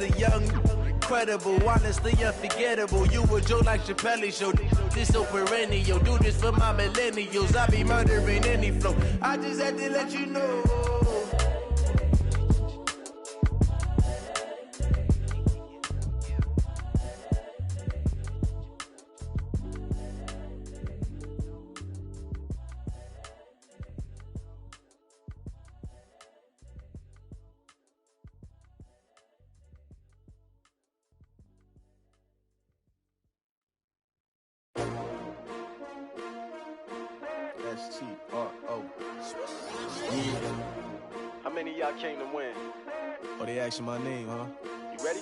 the young, incredible, honestly unforgettable. You a joke like Chappelle Show. This so perennial. Do this for my millennials. I be murdering any flow. I just had to let you know. S-T-R-O. How many of y'all came to win? Oh, they asking my name, huh? You ready?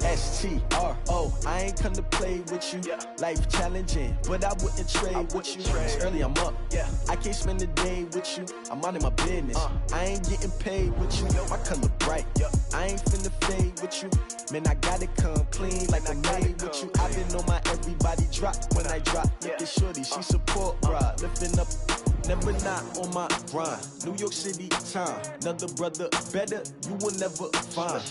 S-T-R-O. I ain't come to play with you. Yeah. Life challenging, but I wouldn't trade with you. It's early, I'm up. Yeah. I can't spend the day with you. I'm minding my business. I ain't getting paid with you. My color bright. I ain't finna fade with you. Man, I gotta come clean like I'm made with you. I've been on my everybody drop when I drop. Look at shorty, she support rod. Lifting up, never not on my grind. New York City time. Another brother better, you will never find.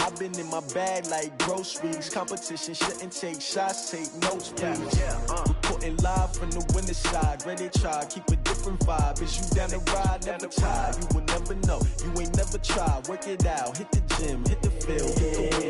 I've been in my bag like groceries. Competition shouldn't take shots, take notes, please. Reporting live from the winter side. Ready to try, keep a different vibe. Is you down the ride, never tired. You will never know, you ain't never tried. Work it out, hit the gym, hit the field.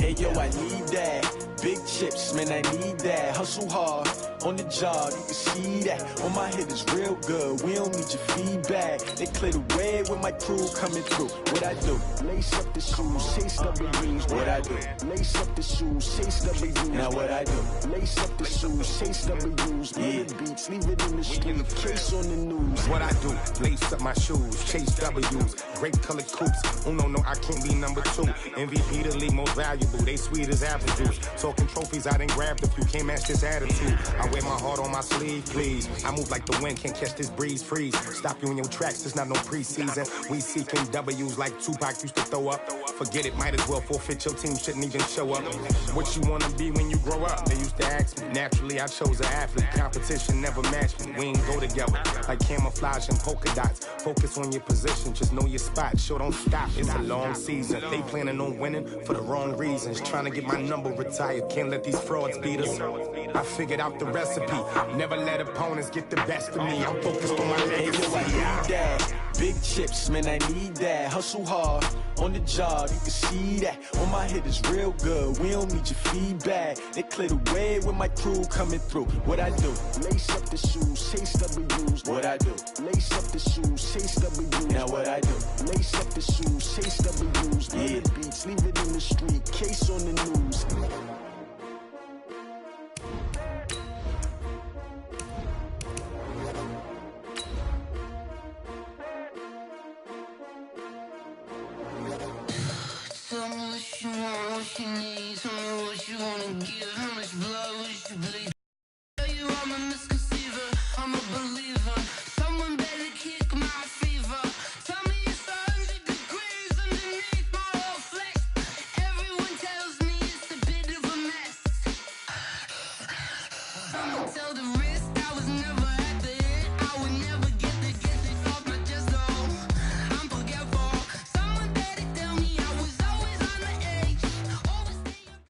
Hey yo, I need that. Big chips, man, I need that. Hustle hard, on the job, you can see that. On my head is real good, we don't need your feedback. They clear the way with my crew coming through. What I do? Lace up the shoes, chase W's. What I do? Lace up the shoes, chase W's. Now what I do? Lace up the shoes, chase W's. Yeah. Beats, leave it in the street, case on the news. What I do? Lace up my shoes, chase W's. Grape colored coops. Uno, no, I can't be number 2. MVP the league most valuable. They sweet as apple juice. Talking trophies, I didn't grab the few. Can't match this attitude. I wear my heart on my sleeve, please. I move like the wind, can't catch this breeze, freeze. Stop you in your tracks, there's not no preseason. We seeking W's like Tupac used to throw up. Forget it, might as well forfeit, your team shouldn't even show up. What you wanna be when you grow up? They used to ask me. Naturally, I chose an athlete. Competition never matched me. We ain't go together like camouflage and polka dots. Focus on your position, just know your spot. Sure, don't stop, it's a long season. They planning on winning for the wrong reasons. Trying to get my number retired, can't let these frauds beat us. I figured out the recipe. Never let opponents get the best of me. I'm focused on my legacy. I need that. Big chips, man, I need that. Hustle hard, on the job, you can see that. On my head is real good, we don't need your feedback. They clear the way with my crew coming through. What I do? Lace up the shoes, chase W's. What I do? Lace up the shoes, chase W's. Now what I do? Lace up the shoes, chase W's. Yeah. Beats, leave it in the street, case on the news. Tell me what you want, what you need. Tell me what you wanna give. How much blood would you bleed? Tell you I'm a misconceiver, I'm a believer. Someone better kick my fever. Tell me it's 100 degrees underneath my whole flesh. Everyone tells me it's a bit of a mess. Someone tell the risk I was never at the hit. I would never get it off my chest though. I'm forgetful. Someone better tell me I was always on the edge. Always staying.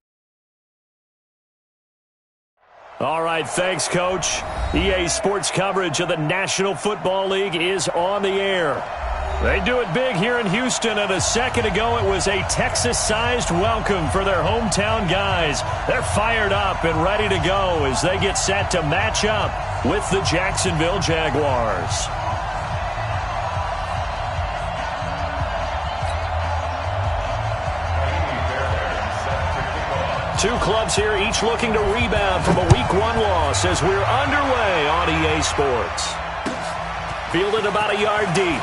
All right, thanks, Coach. EA Sports coverage of the National Football League is on the air. They do it big here in Houston, and a second ago it was a Texas-sized welcome for their hometown guys. They're fired up and ready to go as they get set to match up with the Jacksonville Jaguars. Two clubs here, each looking to rebound from a Week 1 loss as we're underway on EA Sports. Fielded about a yard deep.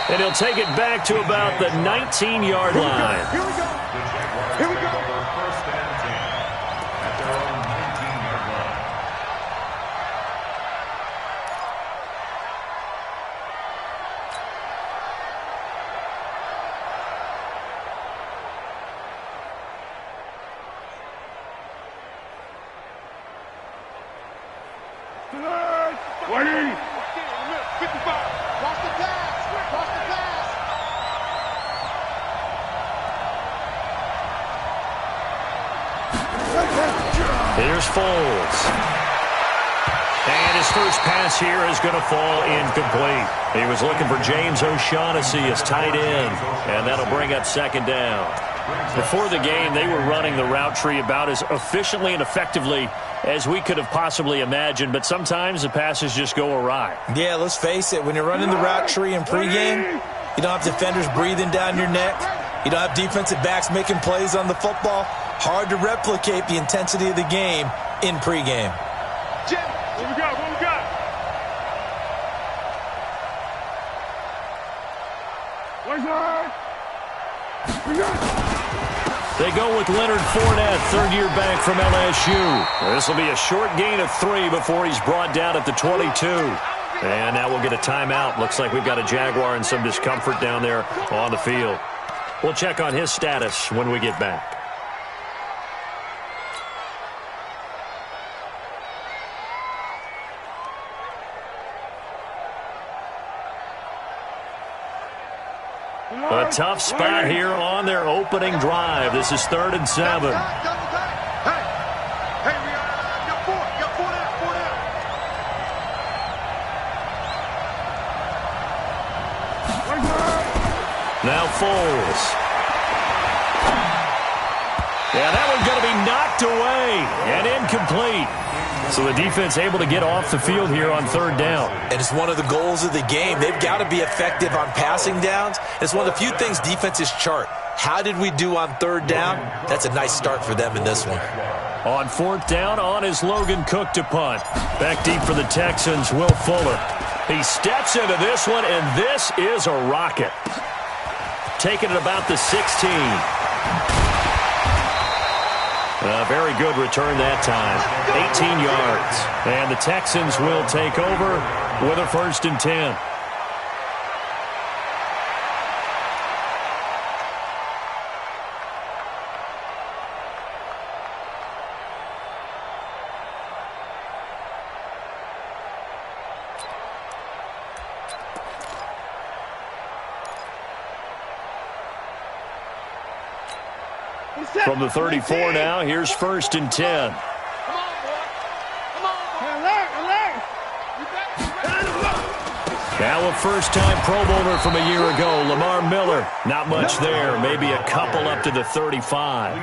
And he'll take it back to about the 19-yard line. Here we go. Here we go. First and 10 at their own 19-yard line. Wait. 55. Watch the pass. Watch the pass. Here's Foles. And his first pass here is going to fall incomplete. He was looking for James O'Shaughnessy as tight end, and that'll bring up second down. Before the game, they were running the route tree about as efficiently and effectively as we could have possibly imagined, but sometimes the passes just go awry. Yeah, let's face it. When you're running the route tree in pregame, you don't have defenders breathing down your neck. You don't have defensive backs making plays on the football. Hard to replicate the intensity of the game in pregame. What we got? What we got? Where's that? We got. They go with Leonard Fournette, third-year back from LSU. This will be a short gain of 3 before he's brought down at the 22. And now we'll get a timeout. Looks like we've got a Jaguar and some discomfort down there on the field. We'll check on his status when we get back. A tough spot here on their opening drive. This is 3rd and 7. Hey, we got 4 down. Now Foles. Yeah, that one's going to be knocked away and incomplete. So the defense able to get off the field here on 3rd down. And it's one of the goals of the game. They've got to be effective on passing downs. It's one of the few things defenses chart. How did we do on 3rd down? That's a nice start for them in this one. On 4th down, on is Logan Cook to punt. Back deep for the Texans, Will Fuller. He steps into this one, and this is a rocket. Taking it about the 16. A very good return that time. 18 yards. And the Texans will take over with a 1st and 10. From the 34 now, here's 1st and 10. Come on, boy. Come on. Alert. Now a first-time Pro Bowler from a year ago, Lamar Miller. Not much there, maybe a couple up to the 35.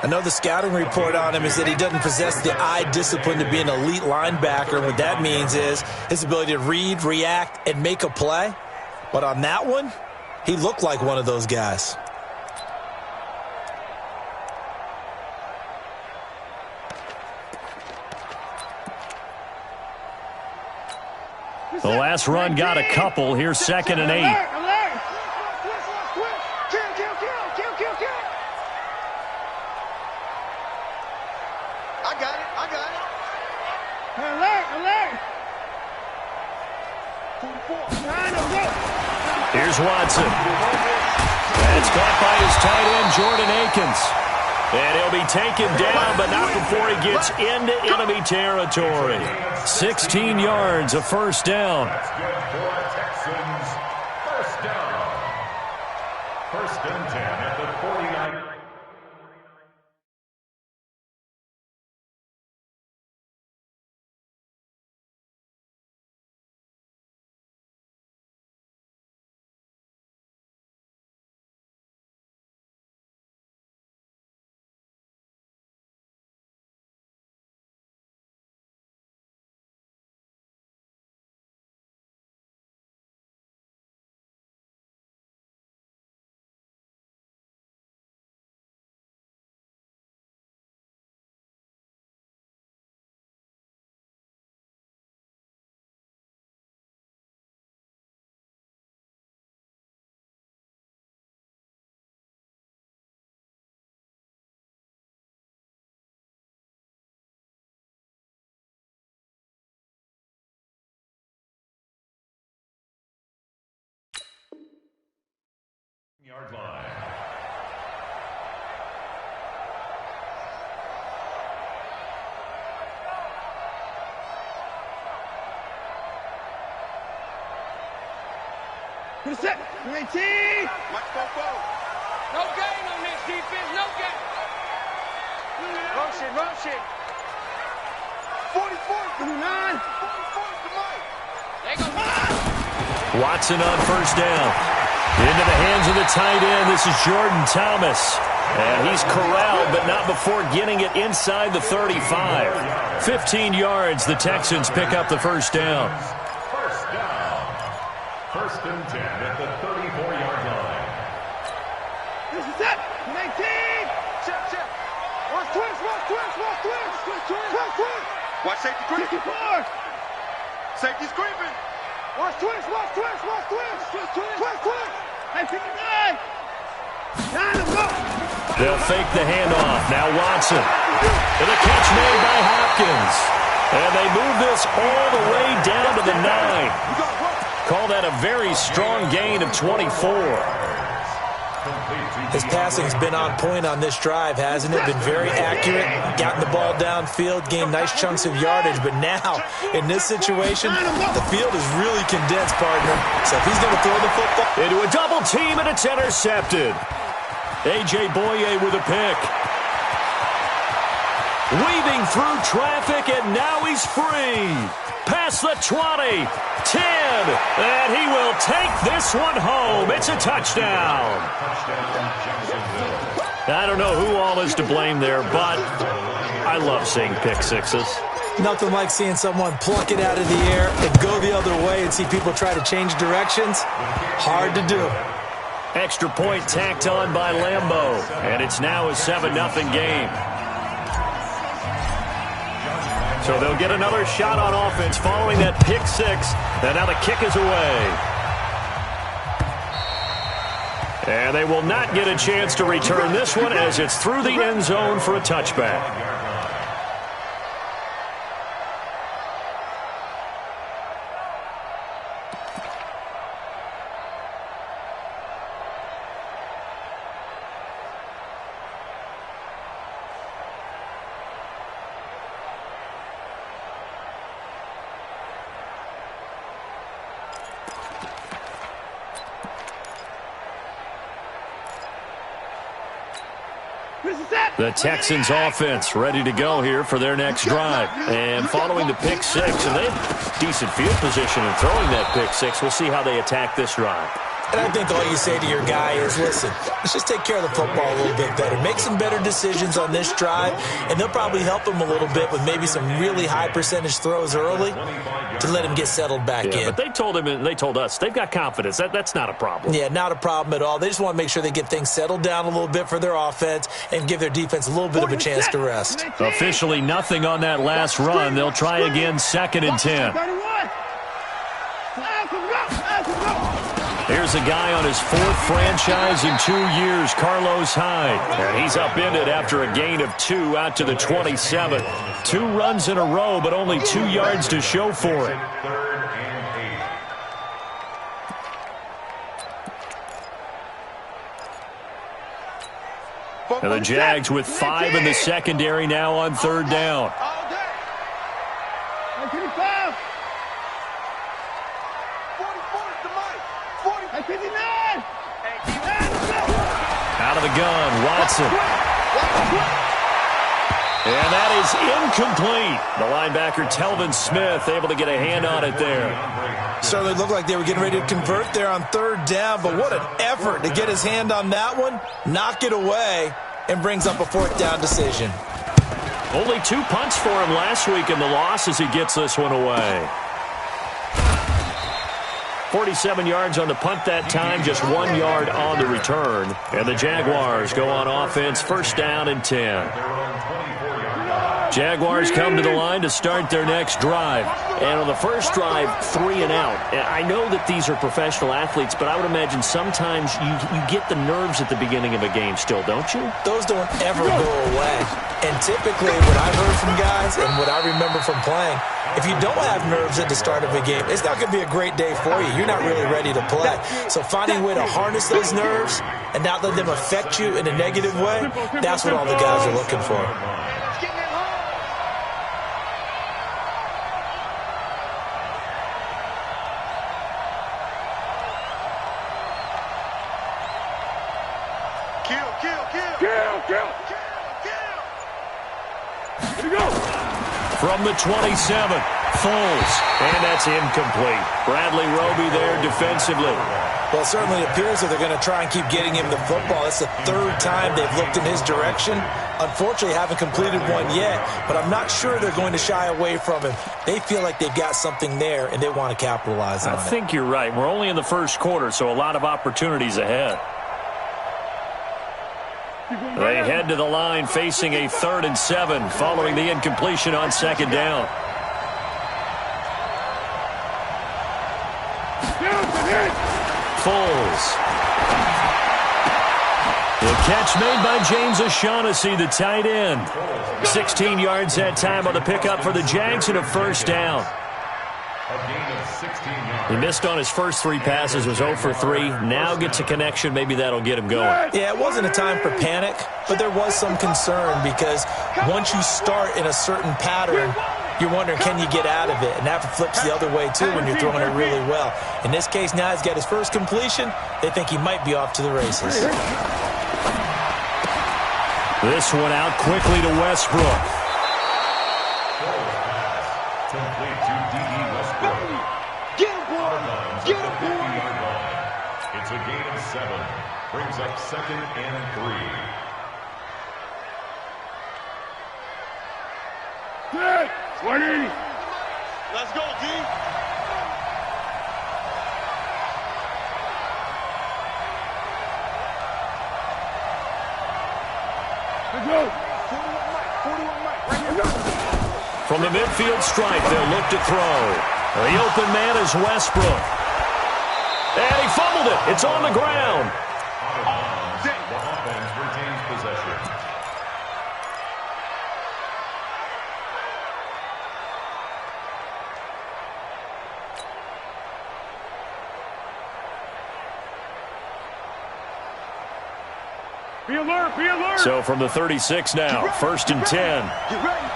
I know the scouting report on him is that he doesn't possess the eye discipline to be an elite linebacker. What that means is his ability to read, react, and make a play. But on that one, he looked like one of those guys. The last run got a couple. Here's 2nd and 8. Kill. I got it. Alert. Here's Watson. That's caught by his tight end, Jordan Akins. And he'll be taken down, but not before he gets into enemy territory. 16 yards, a 1st down. That's good for Texans. 1st down. 1st and 10 at the 49. Yard line. Who's that? 19! Watch Bobo. No gain on this defense, no gain. Motion. 44, 9. 44 to Mike. Watson on first down. Into the hands of the tight end. This is Jordan Thomas. And he's corralled, but not before getting it inside the 35. 15 yards, the Texans pick up the first down. First down. First and 10 at the 34-yard line. This is it. 19. Check. Watch twist. Watch safety creeping. 54. Safety's creeping. Watch twist. Hey, 59. They'll fake the handoff. Now Watson. And a catch made by Hopkins. And they move this all the way down to the 9. Call that a very strong gain of 24. His passing's been on point on this drive, hasn't it? Been very accurate, gotten the ball downfield, gained nice chunks of yardage. But now, in this situation, the field is really condensed, partner. So if he's going to throw the football... Into a double team, and it's intercepted. A.J. Boye with a pick. Weaving through traffic, and now he's free. Past the 20, 10, and he will take this one home. It's a touchdown. I don't know who all is to blame there, but I love seeing pick sixes. Nothing like seeing someone pluck it out of the air and go the other way and see people try to change directions. Hard to do. Extra point tacked on by Lambeau, and it's now a 7-0 game. So they'll get another shot on offense following that pick six, and now the kick is away. And they will not get a chance to return this one as it's through the end zone for a touchback. The Texans offense ready to go here for their next drive. And following the pick six, and they have decent field position in throwing that pick six. We'll see how they attack this drive. And I think all you say to your guy is, listen, let's just take care of the football a little bit better. Make some better decisions on this drive, and they'll probably help him a little bit with maybe some really high percentage throws early to let him get settled back in. But they told him, and they told us, they've got confidence. That's not a problem. Yeah, not a problem at all. They just want to make sure they get things settled down a little bit for their offense and give their defense a little bit of a chance to rest. Officially nothing on that last run. They'll try again 2nd and 10. Here's a guy on his 4th franchise in 2 years, Carlos Hyde. And he's upended after a gain of 2 out to the 27. 2 runs in a row, but only 2 yards to show for it. And the Jags with 5 in the secondary now on 3rd down. Out of the gun, Watson. And that is incomplete. The linebacker, Telvin Smith, able to get a hand on it there. Certainly looked like they were getting ready to convert there on 3rd down, but what an effort to get his hand on that one, knock it away, and brings up a 4th down decision. Only 2 punts for him last week in the loss as he gets this one away. 47 yards on the punt that time, just 1 yard on the return. And the Jaguars go on offense, 1st down and 10. Jaguars come to the line to start their next drive. And on the first drive, 3 and out. I know that these are professional athletes, but I would imagine sometimes you get the nerves at the beginning of a game still, don't you? Those don't ever go away. And typically what I've heard from guys and what I remember from playing, if you don't have nerves at the start of a game, it's not going to be a great day for you. You're not really ready to play. So finding a way to harness those nerves and not let them affect you in a negative way, that's what all the guys are looking for. From the 27, Foles, and that's incomplete. Bradley Roby there defensively. Well, it certainly appears that they're going to try and keep getting him the football. That's the third time they've looked in his direction. Unfortunately, haven't completed one yet, but I'm not sure they're going to shy away from him. They feel like they've got something there, and they want to capitalize on it. I think you're right. We're only in the first quarter, so a lot of opportunities ahead. They head to the line facing a 3rd and 7 following the incompletion on 2nd down. Foles. The catch made by James O'Shaughnessy, the tight end. 16 yards that time on the pickup for the Jags and a 1st down. He missed on his first 3 passes, was 0 for 3. Now gets a connection. Maybe that'll get him going. Yeah, it wasn't a time for panic, but there was some concern because once you start in a certain pattern, you're wondering, can you get out of it? And that flips the other way, too, when you're throwing it really well. In this case, now he's got his first completion. They think he might be off to the races. This one out quickly to Westbrook. Complete to D.E. Westbrook. Get him, boy! Get him, boy! It's a gain of 7. Brings up 2nd and 3. Good! 20! Let's go, D! Let's go! 41 Mike, right here. From the midfield stripe, they'll look to throw. The open man is Westbrook. And he fumbled it. It's on the ground. The offense retains possession. Be alert, be alert! So from the 36 now, 1st and 10. Get ready!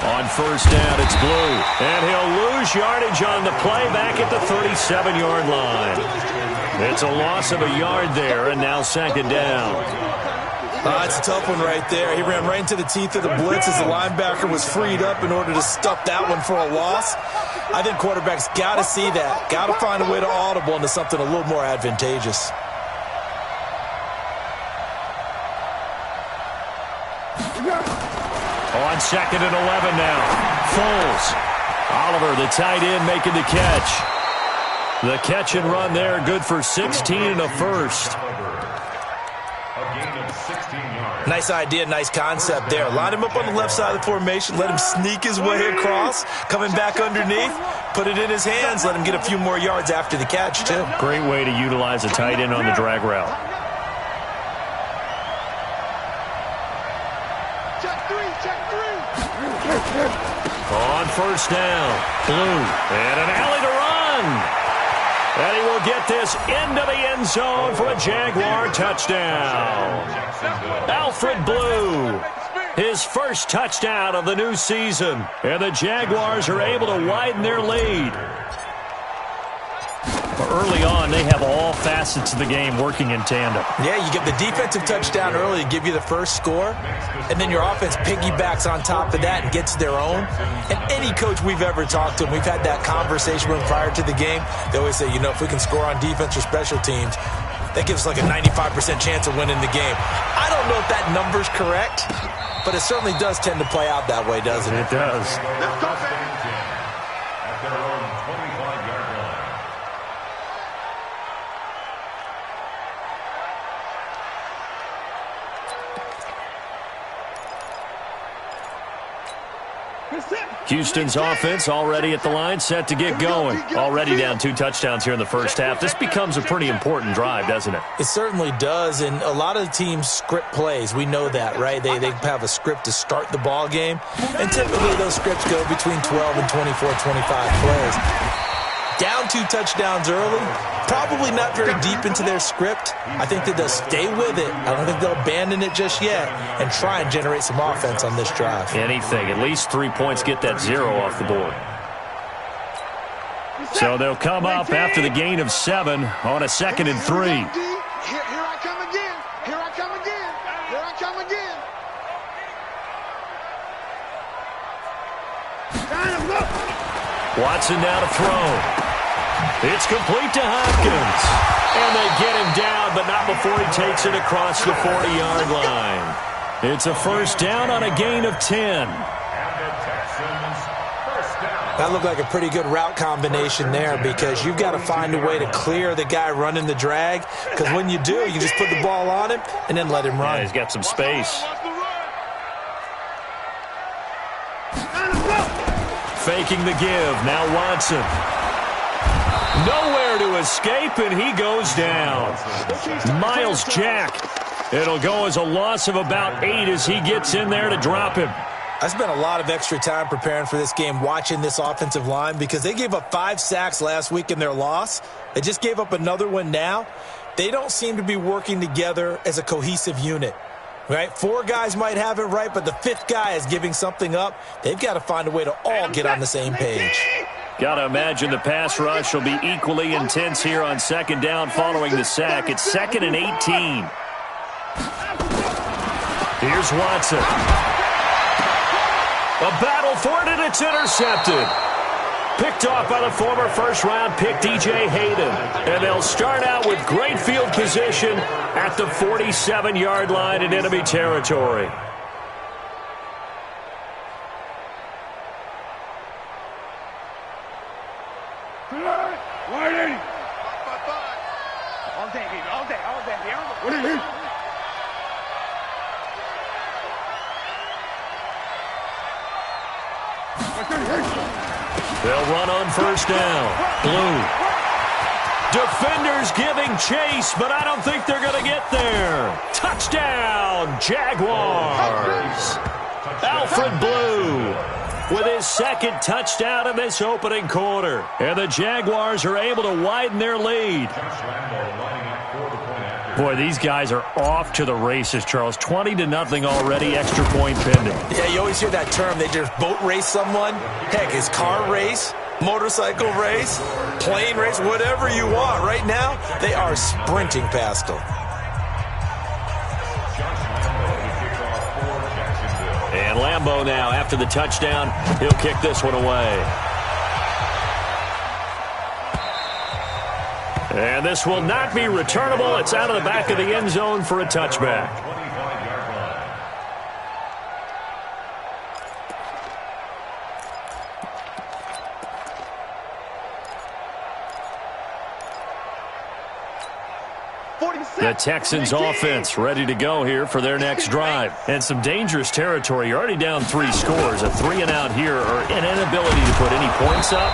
On 1st down, it's Blue. And he'll lose yardage on the play back at the 37-yard line. It's a loss of a yard there, and now 2nd down. It's a tough one right there. He ran right into the teeth of the blitz as the linebacker was freed up in order to stuff that one for a loss. I think quarterbacks got to see that. Got to find a way to audible into something a little more advantageous. On 2nd and 11 now. Foles. Oliver, the tight end, making the catch. The catch and run there, good for 16 and a 1st. Nice idea, nice concept there. Line him up on the left side of the formation, let him sneak his way across, coming back underneath, put it in his hands, let him get a few more yards after the catch, too. Great way to utilize a tight end on the drag route. Check 3, check 3! On 1st down, Blue, and an alley to run. And he will get this into the end zone for a Jaguar touchdown. Alfred Blue, his first touchdown of the new season. And the Jaguars are able to widen their lead. Early on, they have all facets of the game working in tandem. Yeah, you get the defensive touchdown early to give you the first score, and then your offense piggybacks on top of that and gets their own. And any coach we've ever talked to, and we've had that conversation with them prior to the game, they always say, you know, if we can score on defense or special teams, that gives us like a 95% chance of winning the game. I don't know if that number's correct, but it certainly does tend to play out that way, doesn't it? It does. Let's go, baby! At their own 25-yard line. Houston's offense already at the line, set to get going. Already down 2 touchdowns here in the first half. This becomes a pretty important drive, doesn't it? It certainly does, and a lot of teams script plays. We know that, right? They have a script to start the ball game, and typically those scripts go between 12 and 24, 25 plays. Down 2 touchdowns early, probably not very deep into their script. I think that they'll stay with it. I don't think they'll abandon it just yet and try and generate some offense on this drive. Anything. At least 3 points, get that 0 off the board. So they'll come up after the gain of 7 on a 2nd and 3. Here I come again. Here I come again. Here I come again. Watson now to throw. It's complete to Hopkins. And they get him down, but not before he takes it across the 40-yard line. It's a first down on a gain of 10. That looked like a pretty good route combination there because you've got to find a way to clear the guy running the drag, because when you do, you just put the ball on him and then let him run. Yeah, he's got some space. Faking the give. Now Watson. Nowhere to escape, and he goes down. Miles Jack. It'll go as a loss of about 8 as he gets in there to drop him. I spent a lot of extra time preparing for this game watching this offensive line because they gave up 5 sacks last week in their loss. They just gave up another one now. They don't seem to be working together as a cohesive unit. Right? 4 guys might have it right, but the 5th guy is giving something up. They've got to find a way to all get on the same page. Got to imagine the pass rush will be equally intense here on 2nd down following the sack. It's 2nd and 18. Here's Watson. A battle for it, and it's intercepted. Picked off by the former first-round pick, DJ Hayden. And they'll start out with great field position at the 47-yard line in enemy territory. All day, baby. All day. All day. What are you? They'll run on first down. Blue. Defenders giving chase, but I don't think they're going to get there. Touchdown, Jaguars. Alfred Blue with his 2nd touchdown in this opening quarter. And the Jaguars are able to widen their lead. Boy, these guys are off to the races, Charles. 20-0 already, extra point pending. Yeah, you always hear that term. They just boat race someone. Heck, it's car race, motorcycle race, plane race, whatever you want. Right now, they are sprinting past them. And Lambeau now, after the touchdown, he'll kick this one away. And this will not be returnable. It's out of the back of the end zone for a touchback. The Texans offense ready to go here for their next drive. And some dangerous territory. You're already down 3 scores. A 3-and-out here or an inability to put any points up.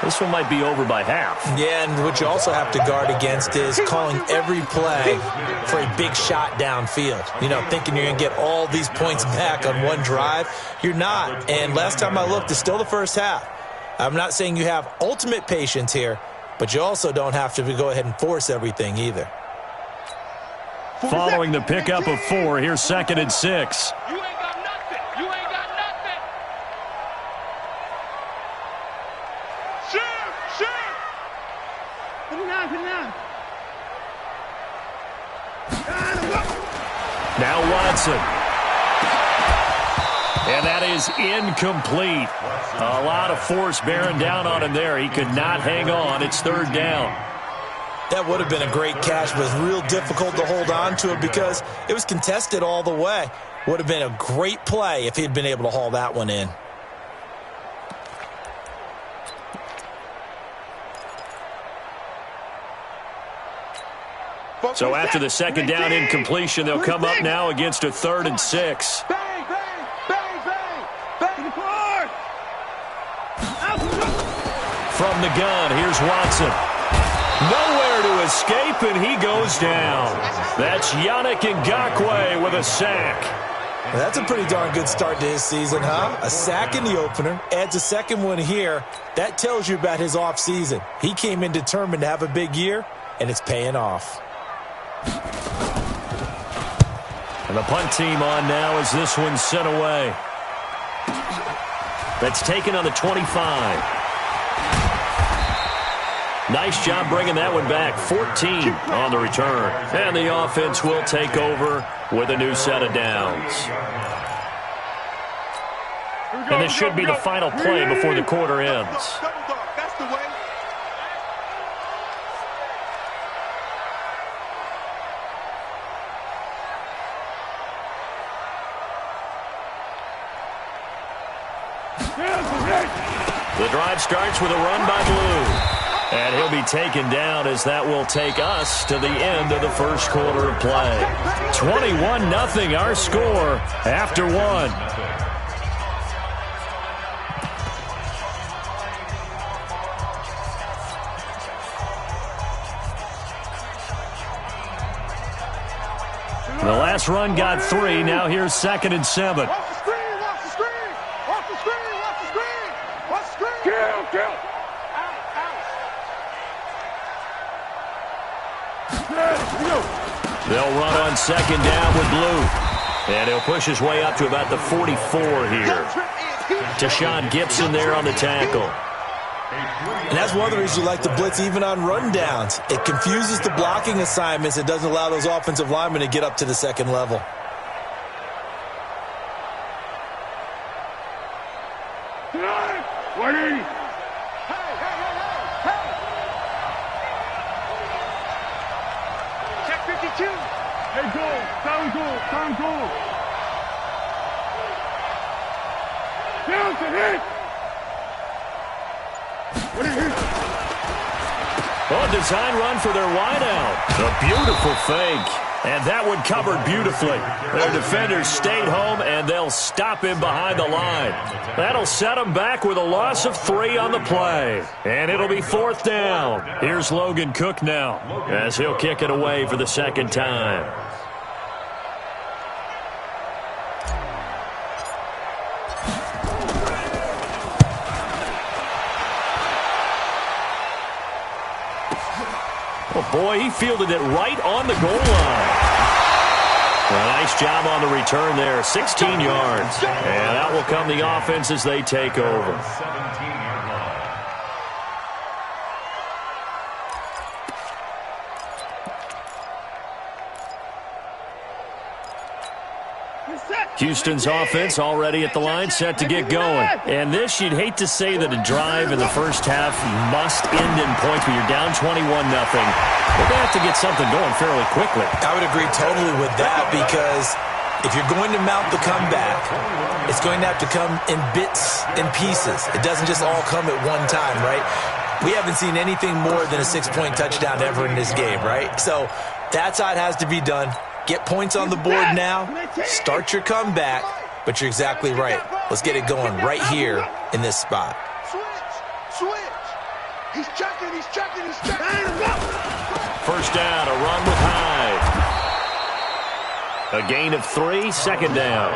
This one might be over by half. Yeah, and what you also have to guard against is calling every play for a big shot downfield. You know, thinking you're going to get all these points back on one drive. You're not. And last time I looked, it's still the first half. I'm not saying you have ultimate patience here, but you also don't have to go ahead and force everything either. Following the pickup of 4, here's 2nd and 6. You ain't got nothing. You ain't got nothing. Shoot! Put it down. Now Watson. And that is incomplete. A lot of force bearing down on him there. He could not hang on. It's 3rd down. That would have been a great catch, but it was real difficult to hold on to it because it was contested all the way. Would have been a great play if he'd been able to haul that one in. So after the 2nd down incompletion, they'll come up now against a 3rd and 6. Bang, bang, bang, bang, bang. From the gun, here's Watson. Nowhere to escape, and he goes down. That's Yannick Ngakoue with a sack. Well, that's a pretty darn good start to his season, huh? A sack in the opener, adds a 2nd one here. That tells you about his offseason. He came in determined to have a big year, and it's paying off. And the punt team on now as this one's sent away. That's taken on the 25. Nice job bringing that one back. 14 on the return. And the offense will take over with a new set of downs. And this should be the final play before the quarter ends. That's the way. The drive starts with a run by Blue. And he'll be taken down as that will take us to the end of the first quarter of play. 21-0 our score after one. The last run got 3. Now here's 2nd and 7. Watch the screen, watch the screen. Watch the screen, watch the screen. Watch the screen. Kill. They'll run on 2nd down with Blue. And he'll push his way up to about the 44 here. Tashawn Gibson there on the tackle. And that's one of the reasons you like to blitz even on rundowns. It confuses the blocking assignments. It doesn't allow those offensive linemen to get up to the second level. Check 52. Hey, goal. Sound goal. Johnson, hit. Oh, design run for their wideout. A beautiful fake. And that one covered beautifully. Their defenders stayed home, and they'll stop him behind the line. That'll set them back with a loss of 3 on the play. And it'll be 4th down. Here's Logan Cook now as he'll kick it away for the 2nd time. Oh, boy, he fielded it right on the goal line. A nice job on the return there, 16 yards. And out will come the offense as they take over. 17-yard line. Houston's offense already at the line, set to get going. And this, you'd hate to say that a drive in the first half must end in points, but you're down 21-0. They're going to have to get something going fairly quickly. I would agree totally with that, because if you're going to mount the comeback, it's going to have to come in bits and pieces. It doesn't just all come at one time, right? We haven't seen anything more than a 6-point touchdown ever in this game, right? So that's how it has to be done. Get points on the board now, start your comeback, but you're exactly right. Let's get it going right here in this spot. Switch. He's checking. First down, a run with Hyde. A gain of 3, 2nd down.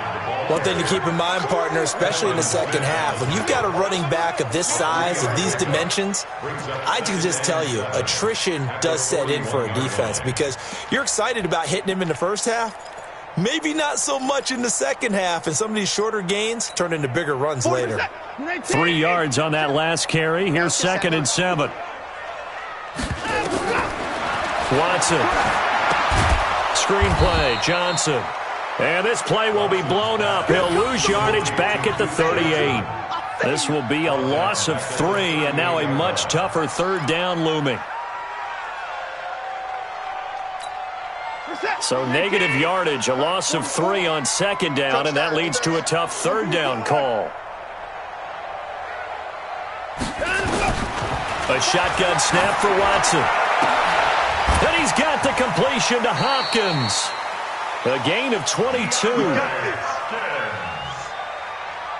One thing to keep in mind, partner, especially in the second half, when you've got a running back of this size, of these dimensions, I can just tell you, attrition does set in for a defense, because you're excited about hitting him in the first half, maybe not so much in the second half, and some of these shorter gains turn into bigger runs later. 3 yards on that last carry. Here's 2nd and 7. Watson. Screenplay, Johnson. And this play will be blown up. He'll lose yardage back at the 38. This will be a loss of 3, and now a much tougher 3rd down looming. So negative yardage, a loss of 3 on 2nd down, and that leads to a tough 3rd down call. A shotgun snap for Watson. And he's got the completion to Hopkins. A gain of 22.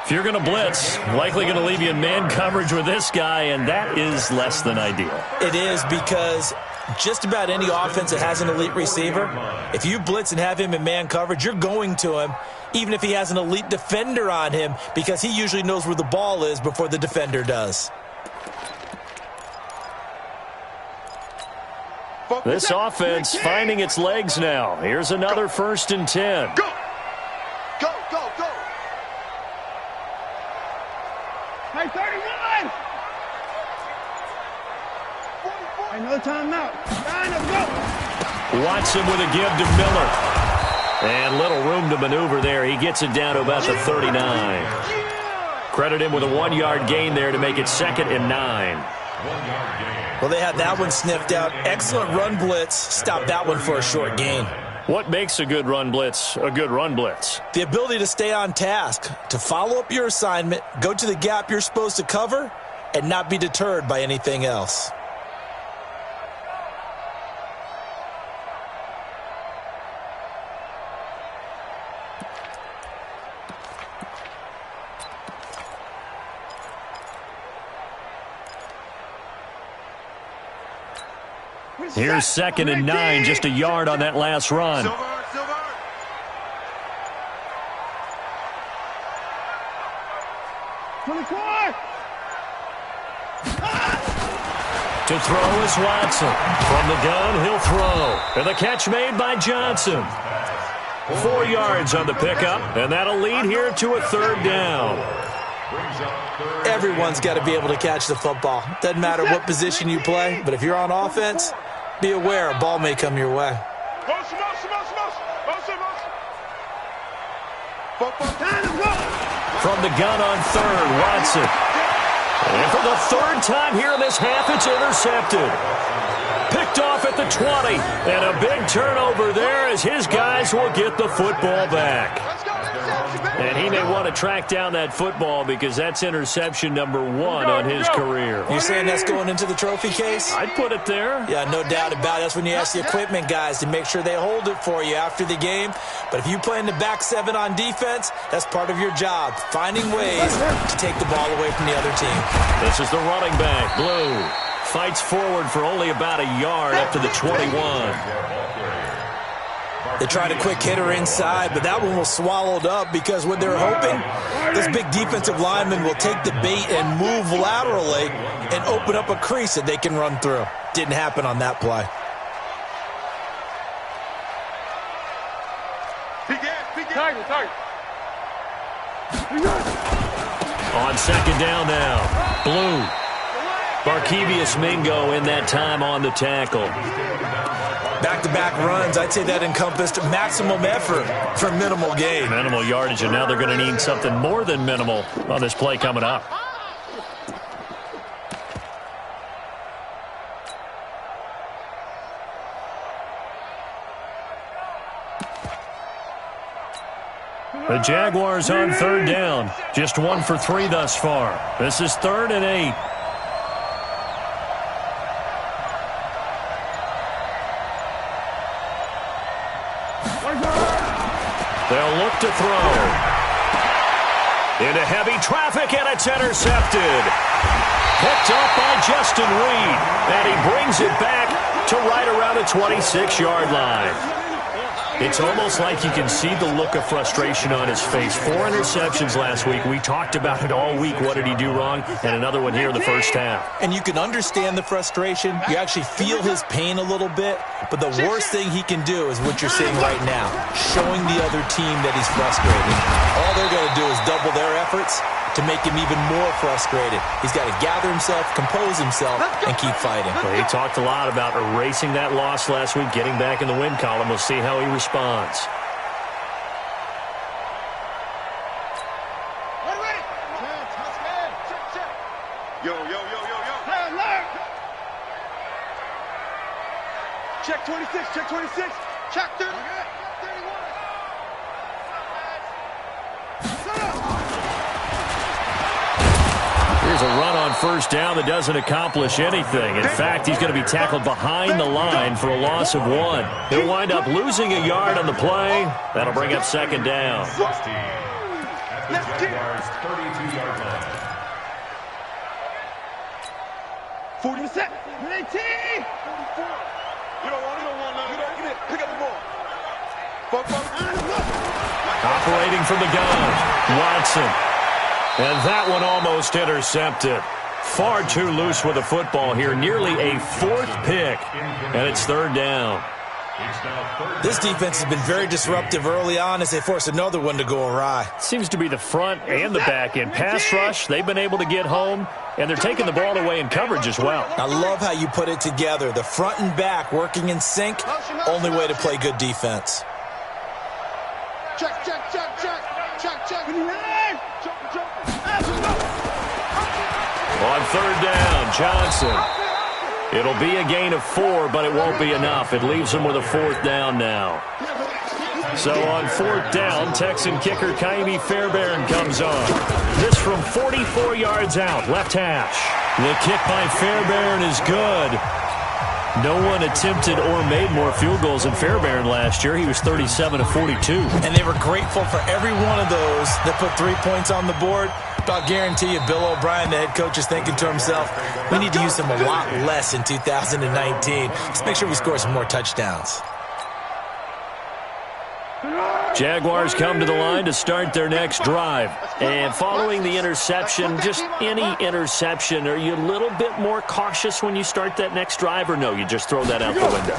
If you're going to blitz, likely going to leave you in man coverage with this guy, and that is less than ideal. It is, because just about any offense that has an elite receiver, if you blitz and have him in man coverage, you're going to him, even if he has an elite defender on him, because he usually knows where the ball is before the defender does. This offense finding its legs now. Here's another 1st and 10. Go. Hey, 31. Another timeout. Watson with a give to Miller. And little room to maneuver there. He gets it down to about the 39. Credit him with a 1-yard gain there to make it 2nd and 9. Well, they had that one sniffed out. Excellent run blitz. Stopped that one for a short gain. What makes a good run blitz a good run blitz? The ability to stay on task, to follow up your assignment, go to the gap you're supposed to cover, and not be deterred by anything else. Here's 2nd and 9, just a yard on that last run. To throw is Watson. From the gun, he'll throw. And the catch made by Johnson. 4 yards on the pickup, and that'll lead here to a 3rd down. Everyone's got to be able to catch the football. Doesn't matter what position you play, but if you're on offense, be aware a ball may come your way. From the gun on 3rd, Watson. And for the 3rd time here in this half, it's intercepted. Picked off at the 20. And a big turnover there as his guys will get the football back. And he may want to track down that football because that's interception number 1 on his career. You're saying that's going into the trophy case? I'd put it there. Yeah, no doubt about it. That's when you ask the equipment guys to make sure they hold it for you after the game. But if you play in the back 7 on defense, that's part of your job, finding ways to take the ball away from the other team. This is the running back, Blue. Fights forward for only about a yard up to the 21. They tried a quick hitter inside, but that one was swallowed up because what they're hoping, this big defensive lineman will take the bait and move laterally and open up a crease that they can run through. Didn't happen on that play. Target. On 2nd down now, Blue. Barkevius Mingo in that time on the tackle. Back-to-back runs, I'd say that encompassed maximum effort for minimal gain. Minimal yardage, and now they're going to need something more than minimal on this play coming up. The Jaguars on 3rd down. Just 1 for 3 thus far. This is 3rd and 8. They'll look to throw. Into heavy traffic, and it's intercepted. Picked up by Justin Reed. And he brings it back to right around the 26-yard line. It's almost like you can see the look of frustration on his face. 4 interceptions last week. We talked about it all week. What did he do wrong? And another one here in the first half. And you can understand the frustration. You actually feel his pain a little bit. But the worst thing he can do is what you're seeing right now, showing the other team that he's frustrated. All they're going to do is double their efforts to make him even more frustrated. He's got to gather himself, compose himself, and keep fighting. Well, he talked a lot about erasing that loss last week, getting back in the win column. We'll see how he responds. Yo. Check 26. Check 30. Here's a run on 1st down that doesn't accomplish anything. In fact, he's going to be tackled behind the line for a loss of 1. He'll wind up losing a yard on the play. That'll bring up 2nd down. 40%. 18. You don't want it. Pick up the ball. Operating from the gun, Watson. And that one almost intercepted. Far too loose with the football here. Nearly a 4th pick. And it's 3rd down. This defense has been very disruptive early on as they force another one to go awry. Seems to be the front and the back end. Pass rush, they've been able to get home, and they're taking the ball away in coverage as well. I love how you put it together. The front and back working in sync, only way to play good defense. Check, check, check, check, check, check. On third down, Johnson. It'll be a gain of 4, but it won't be enough. It leaves them with a 4th down now. So on 4th down, Texan kicker Kaimi Fairbairn comes on. This from 44 yards out, left hash. The kick by Fairbairn is good. No one attempted or made more field goals than Fairbairn last year. He was 37 of 42. And they were grateful for every one of those that put 3 points on the board. I'll guarantee you Bill O'Brien, the head coach, is thinking to himself, we need to use him a lot less in 2019. Let's make sure we score some more touchdowns. Jaguars come to the line to start their next drive. And following the interception, just any interception, are you a little bit more cautious when you start that next drive, or no, you just throw that out the window?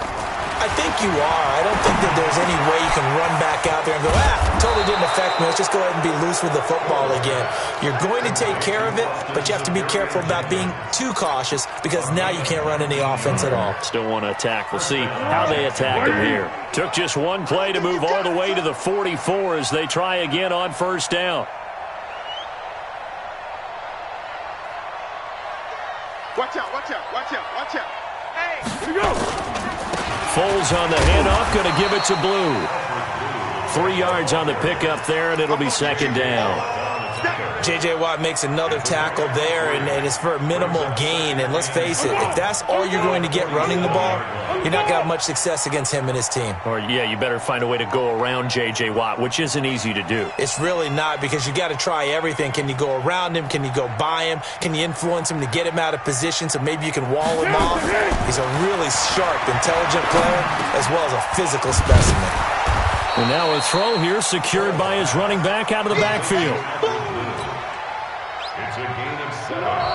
I think you are. I don't think that there's any way you can run back out there and go, totally didn't affect me. Let's just go ahead and be loose with the football again. You're going to take care of it, but you have to be careful about being too cautious because now you can't run any offense at all. Still want to attack. We'll see how they attack him here. Took just one play to move all the way to the 44 as they try again on first down. Watch out, watch out, watch out, watch out. Hey, here we go. Foles on the handoff, going to give it to Blue. 3 yards on the pickup there, and it'll be second down. J.J. Watt makes another tackle there, and it's for a minimal gain. And let's face it, if that's all you're going to get running the ball, you're not going to have much success against him and his team. Or, yeah, you better find a way to go around J.J. Watt, which isn't easy to do. It's really not, because you got to try everything. Can you go around him? Can you go by him? Can you influence him to get him out of position so maybe you can wall him off? He's a really sharp, intelligent player as well as a physical specimen. And now a throw here secured by his running back out of the backfield.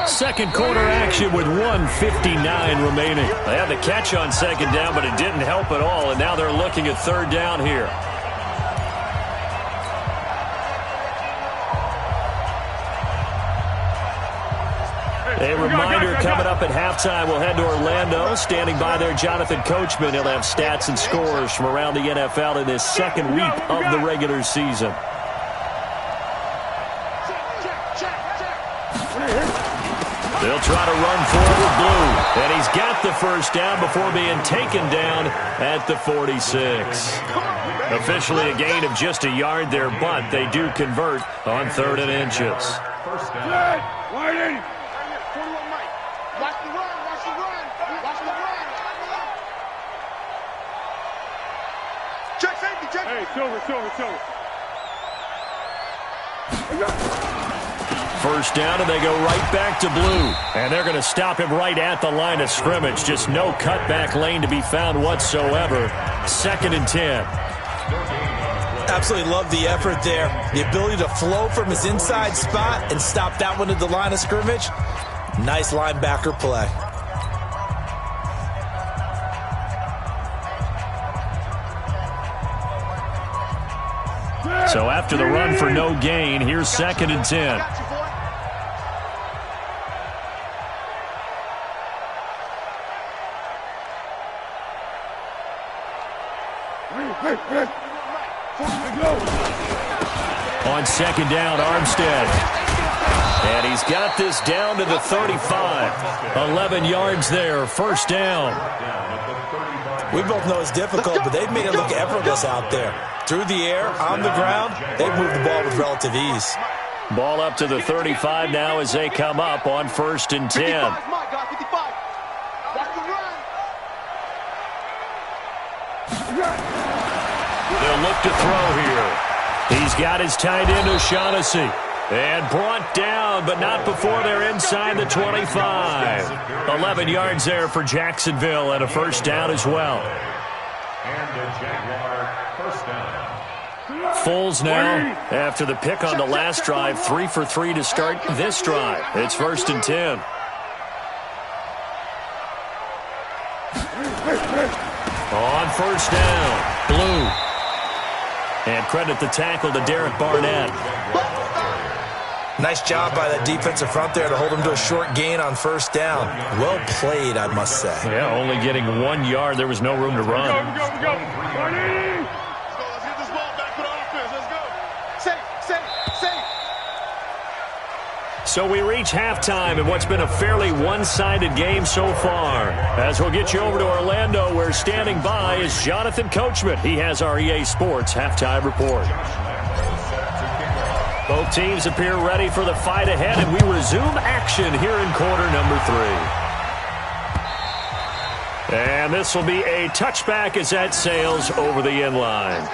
Second quarter action with 1:59 remaining. They had the catch on second down, but it didn't help at all, and now they're looking at third down here. A reminder coming up at halftime, we'll head to Orlando. Standing by there, Jonathan Coachman. He'll have stats and scores from around the NFL in this second week of the regular season. They'll try to run forward Blue. And he's got the first down before being taken down at the 46. Officially a gain of just a yard there, but they do convert on 3rd and inches. First down. Wide in. 41 Mike. Watch the run, watch the run, watch the run. Check safety, check. Hey, silver. First down, and they go right back to Blue. And they're going to stop him right at the line of scrimmage. Just no cutback lane to be found whatsoever. 2nd and 10. Absolutely love the effort there. The ability to flow from his inside spot and stop that one at the line of scrimmage. Nice linebacker play. So after the run for no gain, here's 2nd and 10. On second down, Armstead. And he's got this down to the 35. 11 yards there, first down. We both know it's difficult, but they've made it look effortless out there. Through the air, on the ground, they've moved the ball with relative ease. Ball up to the 35 now as they come up on 1st and 10. They'll look to throw here. He's got his tight end O'Shaughnessy. And brought down, but not before they're inside the 25. 11 yards there for Jacksonville and a first down as well. And the Jaguar first down. Foles now, after the pick on the last drive, 3 for 3 to start this drive. It's 1st and 10. On first down, Blue. And credit the tackle to Derek Barnett. Nice job by that defensive front there to hold him to a short gain on first down. Well played, I must say. Yeah, only getting 1 yard. There was no room to run. Let's go. Let's get this ball back for the offense. Let's go. Safe. So we reach halftime in what's been a fairly one-sided game so far. As we'll get you over to Orlando, where standing by is Jonathan Coachman. He has our EA Sports halftime report. Both teams appear ready for the fight ahead, and we resume action here in quarter number 3. And this will be a touchback as that sails over the end line.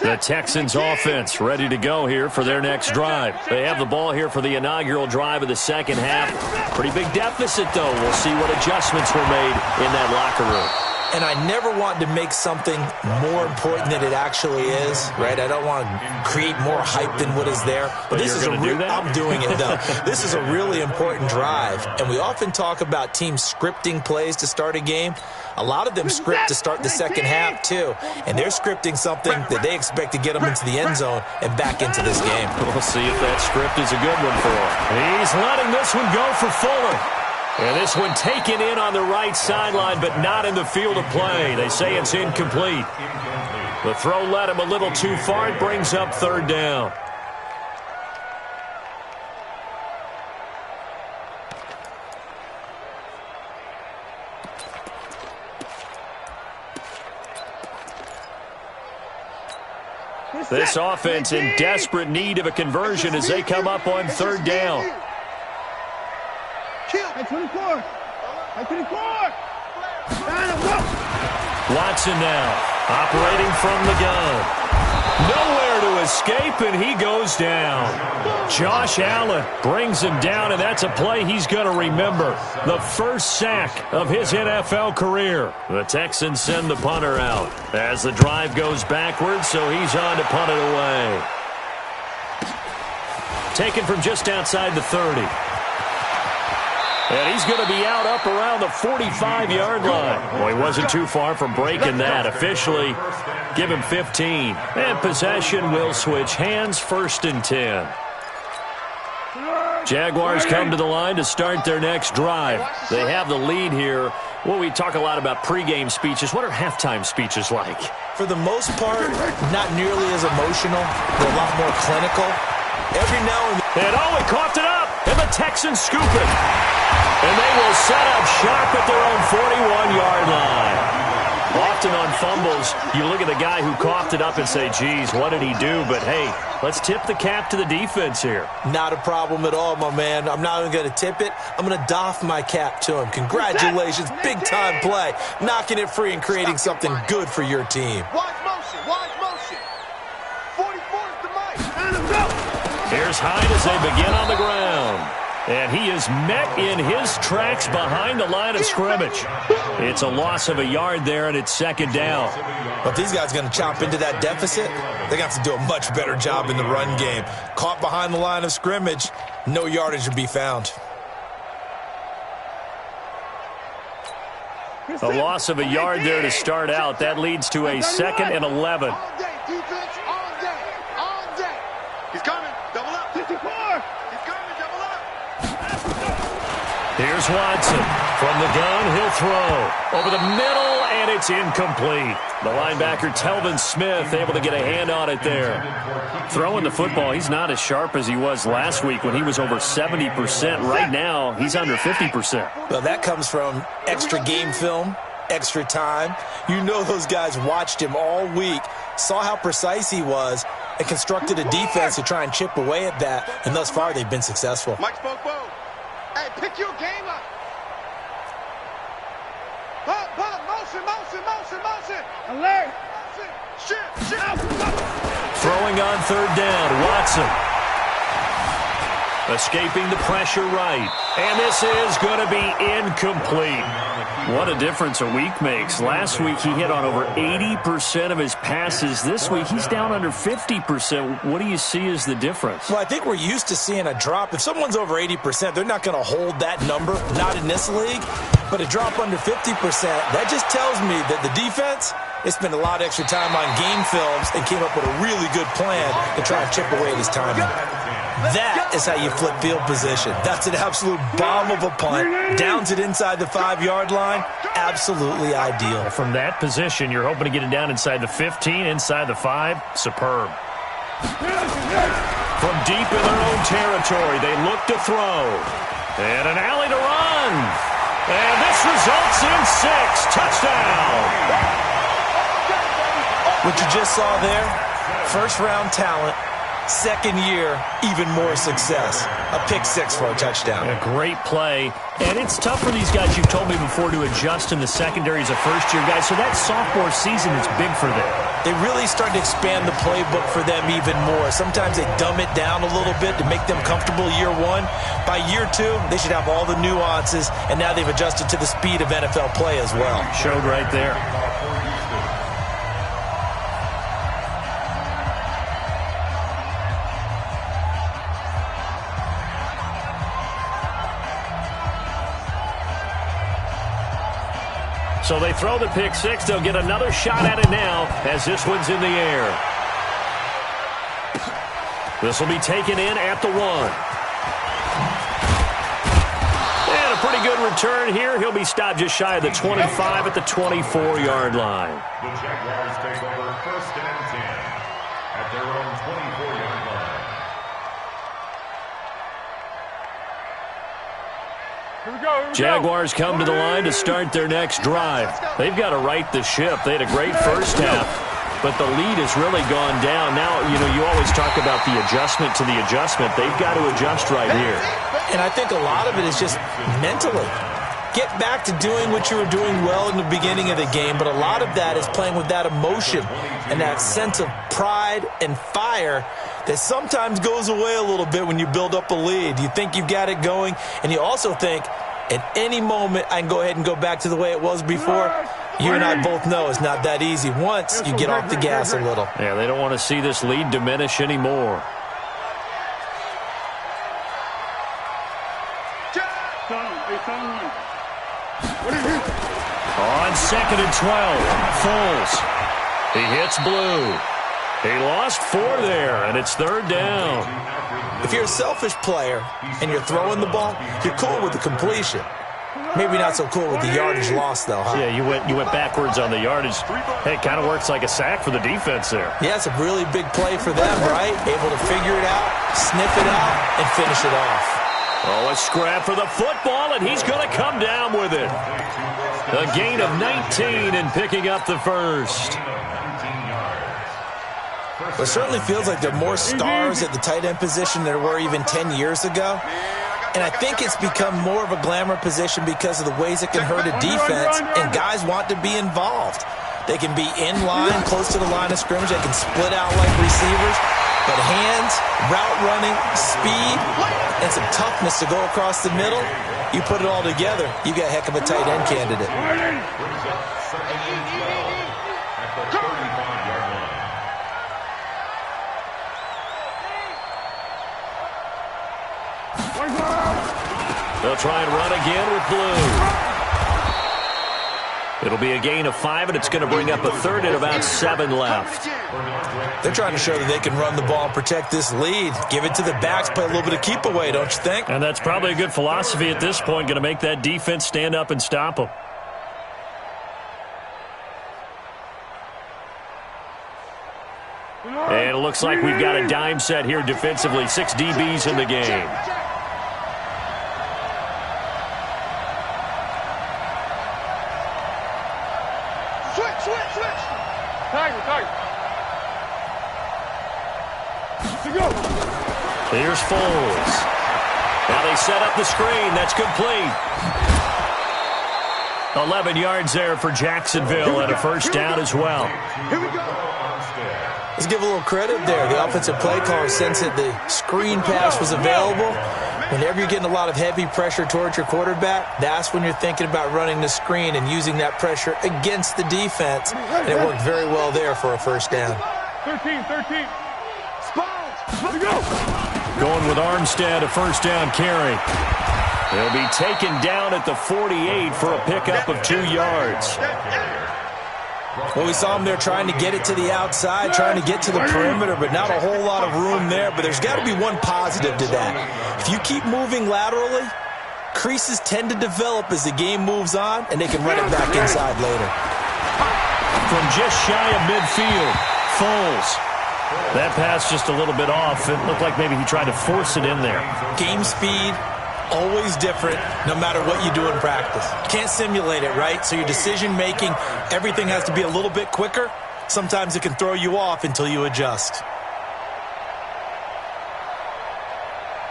The Texans offense ready to go here for their next drive. They have the ball here for the inaugural drive of the second half. Pretty big deficit, though. We'll see what adjustments were made in that locker room. And I never want to make something more important than it actually is, right? I don't want to create more hype than what is there. But this is I'm doing it, though. This is a really important drive. And we often talk about teams scripting plays to start a game. A lot of them script to start the second half, too. And they're scripting something that they expect to get them into the end zone and back into this game. We'll see if that script is a good one for him. He's letting this one go for Fuller. And this one taken in on the right sideline, but not in the field of play. They say it's incomplete. The throw led him a little too far. It brings up third down. This offense in desperate need of a conversion as they come up on third down. Watson now operating from the gun. Nowhere to escape, and he goes down. Josh Allen brings him down, and that's a play he's going to remember. The first sack of his NFL career. The Texans send the punter out as the drive goes backwards, so he's on to punt it away. Taken from just outside the 30. And he's going to be out up around the 45-yard line. Well, he wasn't too far from breaking that. Officially, give him 15. And possession will switch hands, 1st and 10. Jaguars come to the line to start their next drive. They have the lead here. Well, we talk a lot about pregame speeches. What are halftime speeches like? For the most part, not nearly as emotional. They're a lot more clinical. Every now and then. And he coughed it up. And the Texans scoop it. And they will set up sharp at their own 41-yard line. Often on fumbles, you look at the guy who coughed it up and say, geez, what did he do? But, hey, let's tip the cap to the defense here. Not a problem at all, my man. I'm not even going to tip it. I'm going to doff my cap to him. Congratulations. Big-time play. Knocking it free and creating something good for your team. Watch motion. 44 is the mic. Let him go. Here's Hyde as they begin on the ground. And he is met in his tracks behind the line of scrimmage. It's a loss of a yard there, and it's second down. But these guys are going to chop into that deficit. They're going to have to do a much better job in the run game. Caught behind the line of scrimmage, no yardage to be found. A loss of a yard there to start out. That leads to a 2nd and 11. All day, defense, all day. He's coming. Double up. 54. He's coming. Double up. Here's Watson. From the gun, he'll throw. Over the middle, and it's incomplete. The linebacker, Telvin Smith, able to get a hand on it there. Throwing the football, he's not as sharp as he was last week when he was over 70%. Right now, he's under 50%. Well, that comes from extra game film, extra time. You know those guys watched him all week, saw how precise he was, and constructed a defense to try and chip away at that. And thus far, they've been successful. Mike spoke. Hey, pick your game up. Pop, motion. Alert. Shift. Throwing on third down, Watson. Escaping the pressure right. And this is going to be incomplete. What a difference a week makes. Last week he hit on over 80% of his passes. This week he's down under 50%. What do you see as the difference? Well, I think we're used to seeing a drop. If someone's over 80%, they're not going to hold that number, not in this league. But a drop under 50%, that just tells me that the defense, they spent a lot of extra time on game films and came up with a really good plan to try and chip away at his timing. That is how you flip field position. That's an absolute bomb of a punt. Downs it inside the 5-yard line. Absolutely ideal. From that position, you're hoping to get it down inside the 15, inside the 5. Superb. From deep in their own territory, they look to throw. And an alley to run. And this results in 6. Touchdown. What you just saw there, first-round talent. Second year, even more success. A pick 6 for a touchdown. A great play. And it's tough for these guys, you've told me before, to adjust in the secondary as a first-year guy. So that sophomore season is big for them. They really start to expand the playbook for them even more. Sometimes they dumb it down a little bit to make them comfortable year 1. By year 2, they should have all the nuances, and now they've adjusted to the speed of NFL play as well. Showed right there. So they throw the pick 6. They'll get another shot at it now as this one's in the air. This will be taken in at the 1. And a pretty good return here. He'll be stopped just shy of the 25 at the 24-yard line. The Jaguars take over 1st and 10 at their own 24-yard line. Jaguars come to the line to start their next drive. They've got to right the ship. They had a great first half, but the lead has really gone down. Now, you always talk about the adjustment to the adjustment. They've got to adjust right here. And I think a lot of it is just mentally. Get back to doing what you were doing well in the beginning of the game, but a lot of that is playing with that emotion and that sense of pride and fire that sometimes goes away a little bit when you build up a lead. You think you've got it going, and you also think at any moment I can go ahead and go back to the way it was before. You and I both know it's not that easy once you get off the gas a little. Yeah, they don't want to see this lead diminish anymore. On 2nd and 12, Foles. He hits Blue. He lost 4 there, and it's 3rd down. If you're a selfish player and you're throwing the ball, you're cool with the completion. Maybe not so cool with the yardage loss, though, huh? Yeah, you went backwards on the yardage. Hey, it kind of works like a sack for the defense there. Yeah, it's a really big play for them, right? Able to figure it out, sniff it out, and finish it off. Oh, a scrap for the football, and he's going to come down with it. A gain of 19 and picking up the first. It certainly feels like there are more stars at the tight end position than there were even 10 years ago. And I think it's become more of a glamour position because of the ways it can hurt a defense, and guys want to be involved. They can be in line, close to the line of scrimmage. They can split out like receivers. But hands, route running, speed, and some toughness to go across the middle, you put it all together, you got a heck of a tight end candidate. They'll try and run again with Blue. It'll be a gain of 5, and it's going to bring up a 3rd and about 7 left. They're trying to show that they can run the ball and protect this lead. Give it to the backs, play a little bit of keep away, don't you think? And that's probably a good philosophy at this point, going to make that defense stand up and stop them. And it looks like we've got a dime set here defensively. 6 DBs in the game. Here's Foles. Now they set up the screen. That's complete. 11 yards there for Jacksonville and a first down as well. Let's give a little credit there. The offensive play caller sensed that the screen pass was available. Whenever you're getting a lot of heavy pressure towards your quarterback, that's when you're thinking about running the screen and using that pressure against the defense. And it worked very well there for a first down. 13. Let's go. Going with Armstead, a first down carry. He'll be taken down at the 48 for a pickup of 2 yards. Well, we saw him there trying to get it to the outside, trying to get to the perimeter, but not a whole lot of room there. But there's got to be one positive to that. If you keep moving laterally, creases tend to develop as the game moves on, and they can run it back inside later. From just shy of midfield, Foles. That pass just a little bit off. It looked like maybe he tried to force it in there. Game speed, always different no matter what you do in practice. You can't simulate it, right? So your decision-making, everything has to be a little bit quicker. Sometimes it can throw you off until you adjust.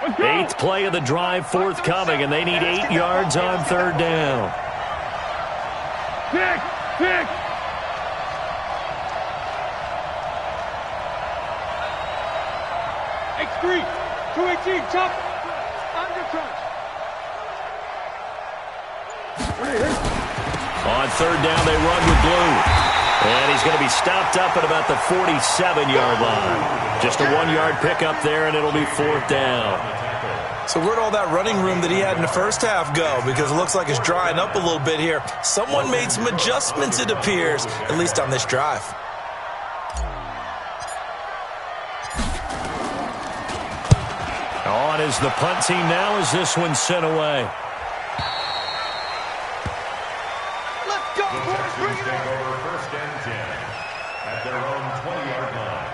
8th play of the drive forthcoming, and they need 8 yards on third down. Pick. X3, 218, chop. On third down, they run with blue. And he's going to be stopped up at about the 47-yard line. Just a 1-yard pickup there, and it'll be 4th down. So where'd all that running room that he had in the first half go? Because it looks like it's drying up a little bit here. Someone made some adjustments, it appears, at least on this drive. On is the punt team now as this one's sent away. Let's go, boys. Bring it Take on. over first and 10 at their own 20-yard line.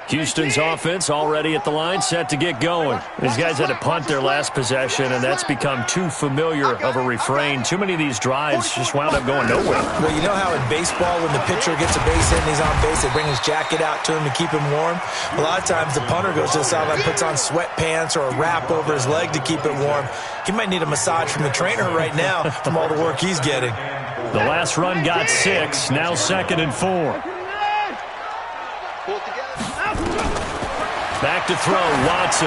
Houston's offense already at the line, set to get going. These guys had to punt their last possession, and that's become too familiar of a refrain. Too many of these drives just wound up going nowhere. Well, you know how in baseball, when the pitcher gets a base hit and he's on base, they bring his jacket out to him to keep him warm? A lot of times the punter goes to the sideline, puts on sweatpants or a wrap over his leg to keep it warm. He might need a massage from the trainer right now from all the work he's getting. The last run got 6, now 2nd and 4. Back to throw, Watson.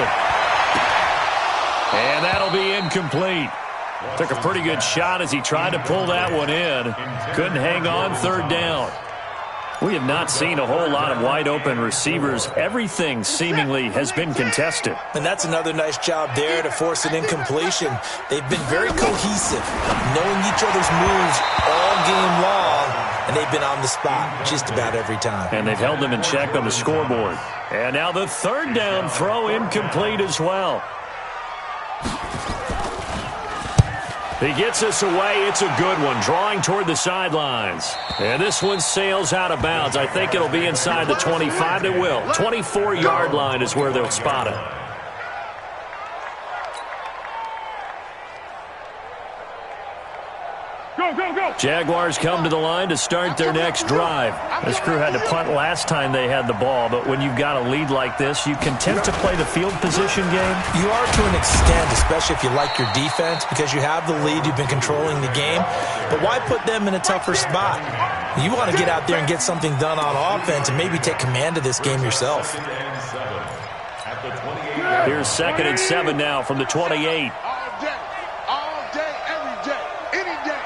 And that'll be incomplete. Took a pretty good shot as he tried to pull that one in. Couldn't hang on, third down. We have not seen a whole lot of wide-open receivers. Everything seemingly has been contested. And that's another nice job there to force an incompletion. They've been very cohesive, knowing each other's moves all game long, and they've been on the spot just about every time. And they've held them in check on the scoreboard. And now the third down throw incomplete as well. He gets us away. It's a good one, drawing toward the sidelines. And this one sails out of bounds. I think it'll be inside the 25. It will. 24-yard line is where they'll spot it. Go. Jaguars come to the line to start their next drive. This crew had to punt last time they had the ball, but when you've got a lead like this, you can tend to play the field position game. You are to an extent, especially if you like your defense, because you have the lead, you've been controlling the game. But why put them in a tougher spot? You want to get out there and get something done on offense and maybe take command of this game yourself. Here's 2nd and 7 now from the 28. All day, every day, any day.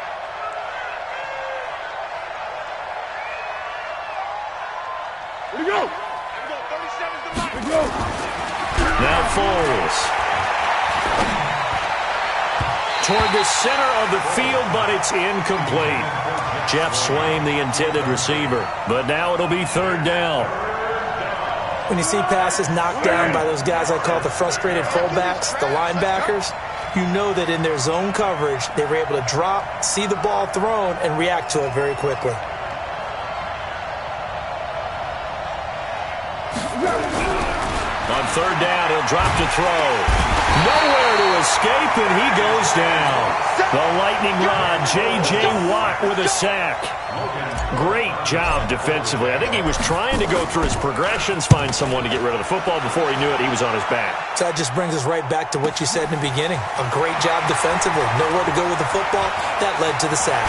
Here we go. 37's the mark. Here we go. Now Foles. Toward the center of the field, but it's incomplete. Jeff Swaim, the intended receiver. But now it'll be third down. When you see passes knocked down by those guys I call the frustrated fullbacks, the linebackers, you know that in their zone coverage, they were able to drop, see the ball thrown, and react to it very quickly. On third down, he'll drop to throw. Nowhere to escape, and he goes down. The lightning rod, J.J. Watt with a sack. Great job defensively. I think he was trying to go through his progressions, find someone to get rid of the football. Before he knew it, he was on his back. So that just brings us right back to what you said in the beginning. A great job defensively. Nowhere to go with the football. That led to the sack.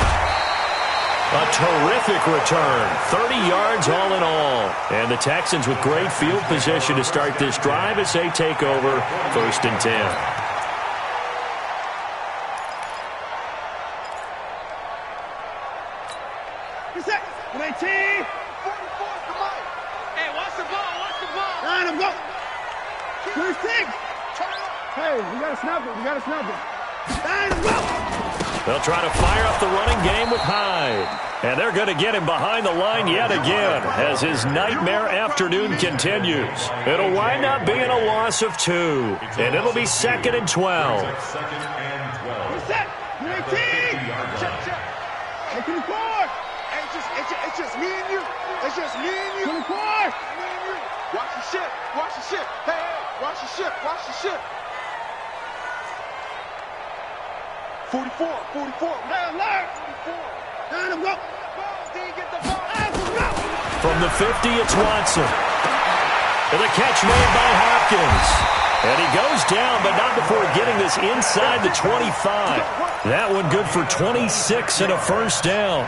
A terrific return. 30 yards all in all. And the Texans with great field position to start this drive as they take over 1st and 10. Hey, we gotta snap it. We gotta snap it. They'll try to fire up the running game with Hyde. And they're going to get him behind the line yet again as his nightmare afternoon continues. It'll wind up being a loss of 2. And it'll be 2nd and 12. Reset. Check. Hey, 24. It's just me and you. It's just me and you. 24. Watch the ship. Watch the ship. Hey, watch the ship. Watch the ship. 44. Hey, alert. 44. From the 50, it's Watson. And the catch made by Hopkins. And he goes down, but not before getting this inside the 25. That one good for 26 and a first down.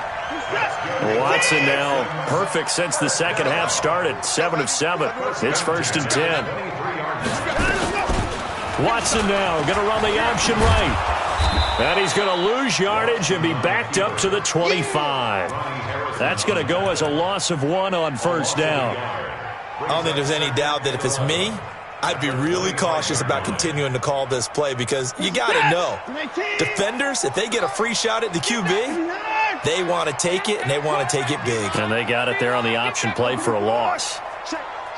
Watson now perfect since the second half started. 7 of 7. It's 1st and 10. Watson now going to run the option right. And he's going to lose yardage and be backed up to the 25. That's going to go as a loss of 1 on first down. I don't think there's any doubt that if it's me, I'd be really cautious about continuing to call this play because you got to know, defenders, if they get a free shot at the QB, they want to take it, and they want to take it big. And they got it there on the option play for a loss.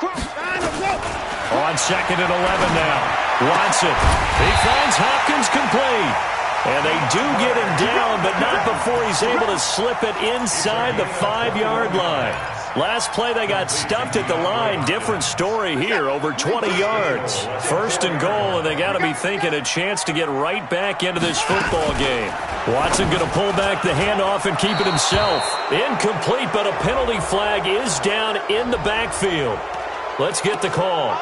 On 2nd and 11 now. Watson. He finds Hopkins complete. And they do get him down, but not before he's able to slip it inside the 5-yard line. Last play, they got stuffed at the line. Different story here, over 20 yards. 1st and goal, and they got to be thinking a chance to get right back into this football game. Watson going to pull back the handoff and keep it himself. Incomplete, but a penalty flag is down in the backfield. Let's get the call.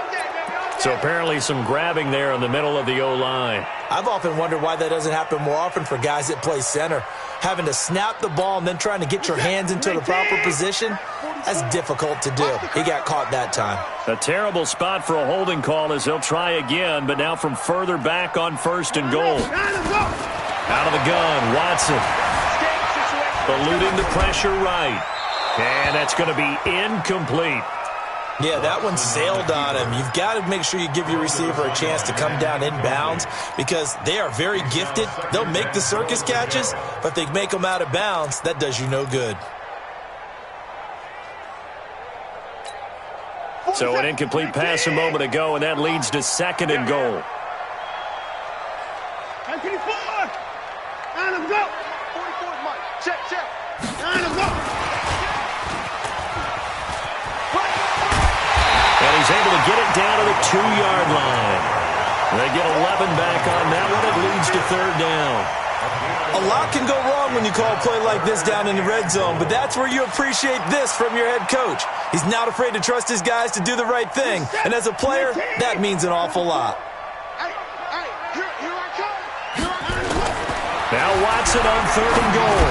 So apparently some grabbing there in the middle of the O-line. I've often wondered why that doesn't happen more often for guys that play center. Having to snap the ball and then trying to get your hands into the proper position, that's difficult to do. He got caught that time. A terrible spot for a holding call as they'll try again, but now from further back on 1st and goal. Out of the gun, Watson. Eluding the pressure right. And that's going to be incomplete. Yeah, that one sailed on him. You've got to make sure you give your receiver a chance to come down inbounds because they are very gifted. They'll make the circus catches, but if they make them out of bounds, that does you no good. So an incomplete pass a moment ago, and that leads to 2nd and goal. And he's able to get it down to the 2-yard line. They get 11 back on that one. It leads to 3rd down. A lot can go wrong when you call a play like this down in the red zone, but that's where you appreciate this from your head coach. He's not afraid to trust his guys to do the right thing, and as a player, that means an awful lot. Now Watson on 3rd and goal.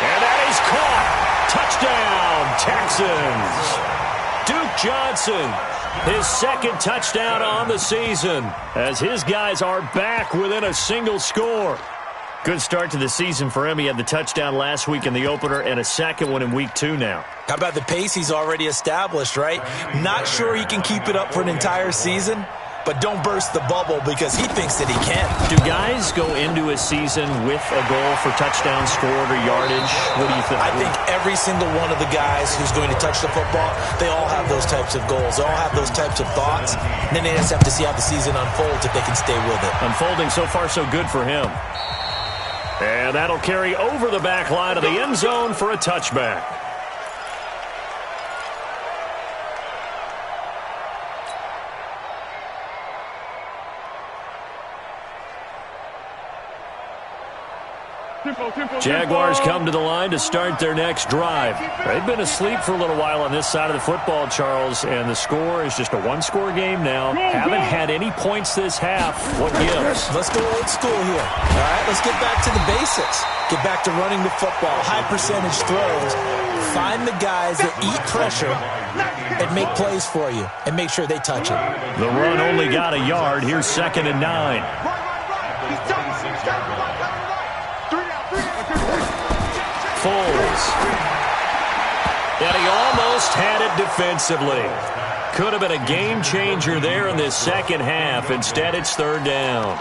And that is caught. Touchdown, Texans. Duke Johnson, his 2nd touchdown on the season, as his guys are back within a single score. Good start to the season for him. He had the touchdown last week in the opener and a second one in week 2 now. How about the pace he's already established, right? Not sure he can keep it up for an entire season, but don't burst the bubble because he thinks that he can. Do guys go into a season with a goal for touchdowns scored or yardage? What do you think? I think every single one of the guys who's going to touch the football, they all have those types of goals. They all have those types of thoughts. And then they just have to see how the season unfolds if they can stay with it. Unfolding so far so good for him. And that'll carry over the back line of the end zone for a touchback. Jaguars come to the line to start their next drive. They've been asleep for a little while on this side of the football, Charles, and the score is just a one-score game now. Haven't had any points this half. What gives? Let's go old school here. All right, let's get back to the basics. Get back to running the football, high-percentage throws. Find the guys that eat pressure and make plays for you, and make sure they touch it. The run only got a yard. Here's 2nd and 9. Foles. And he almost had it defensively. Could have been a game changer there in this second half. Instead, it's 3rd down.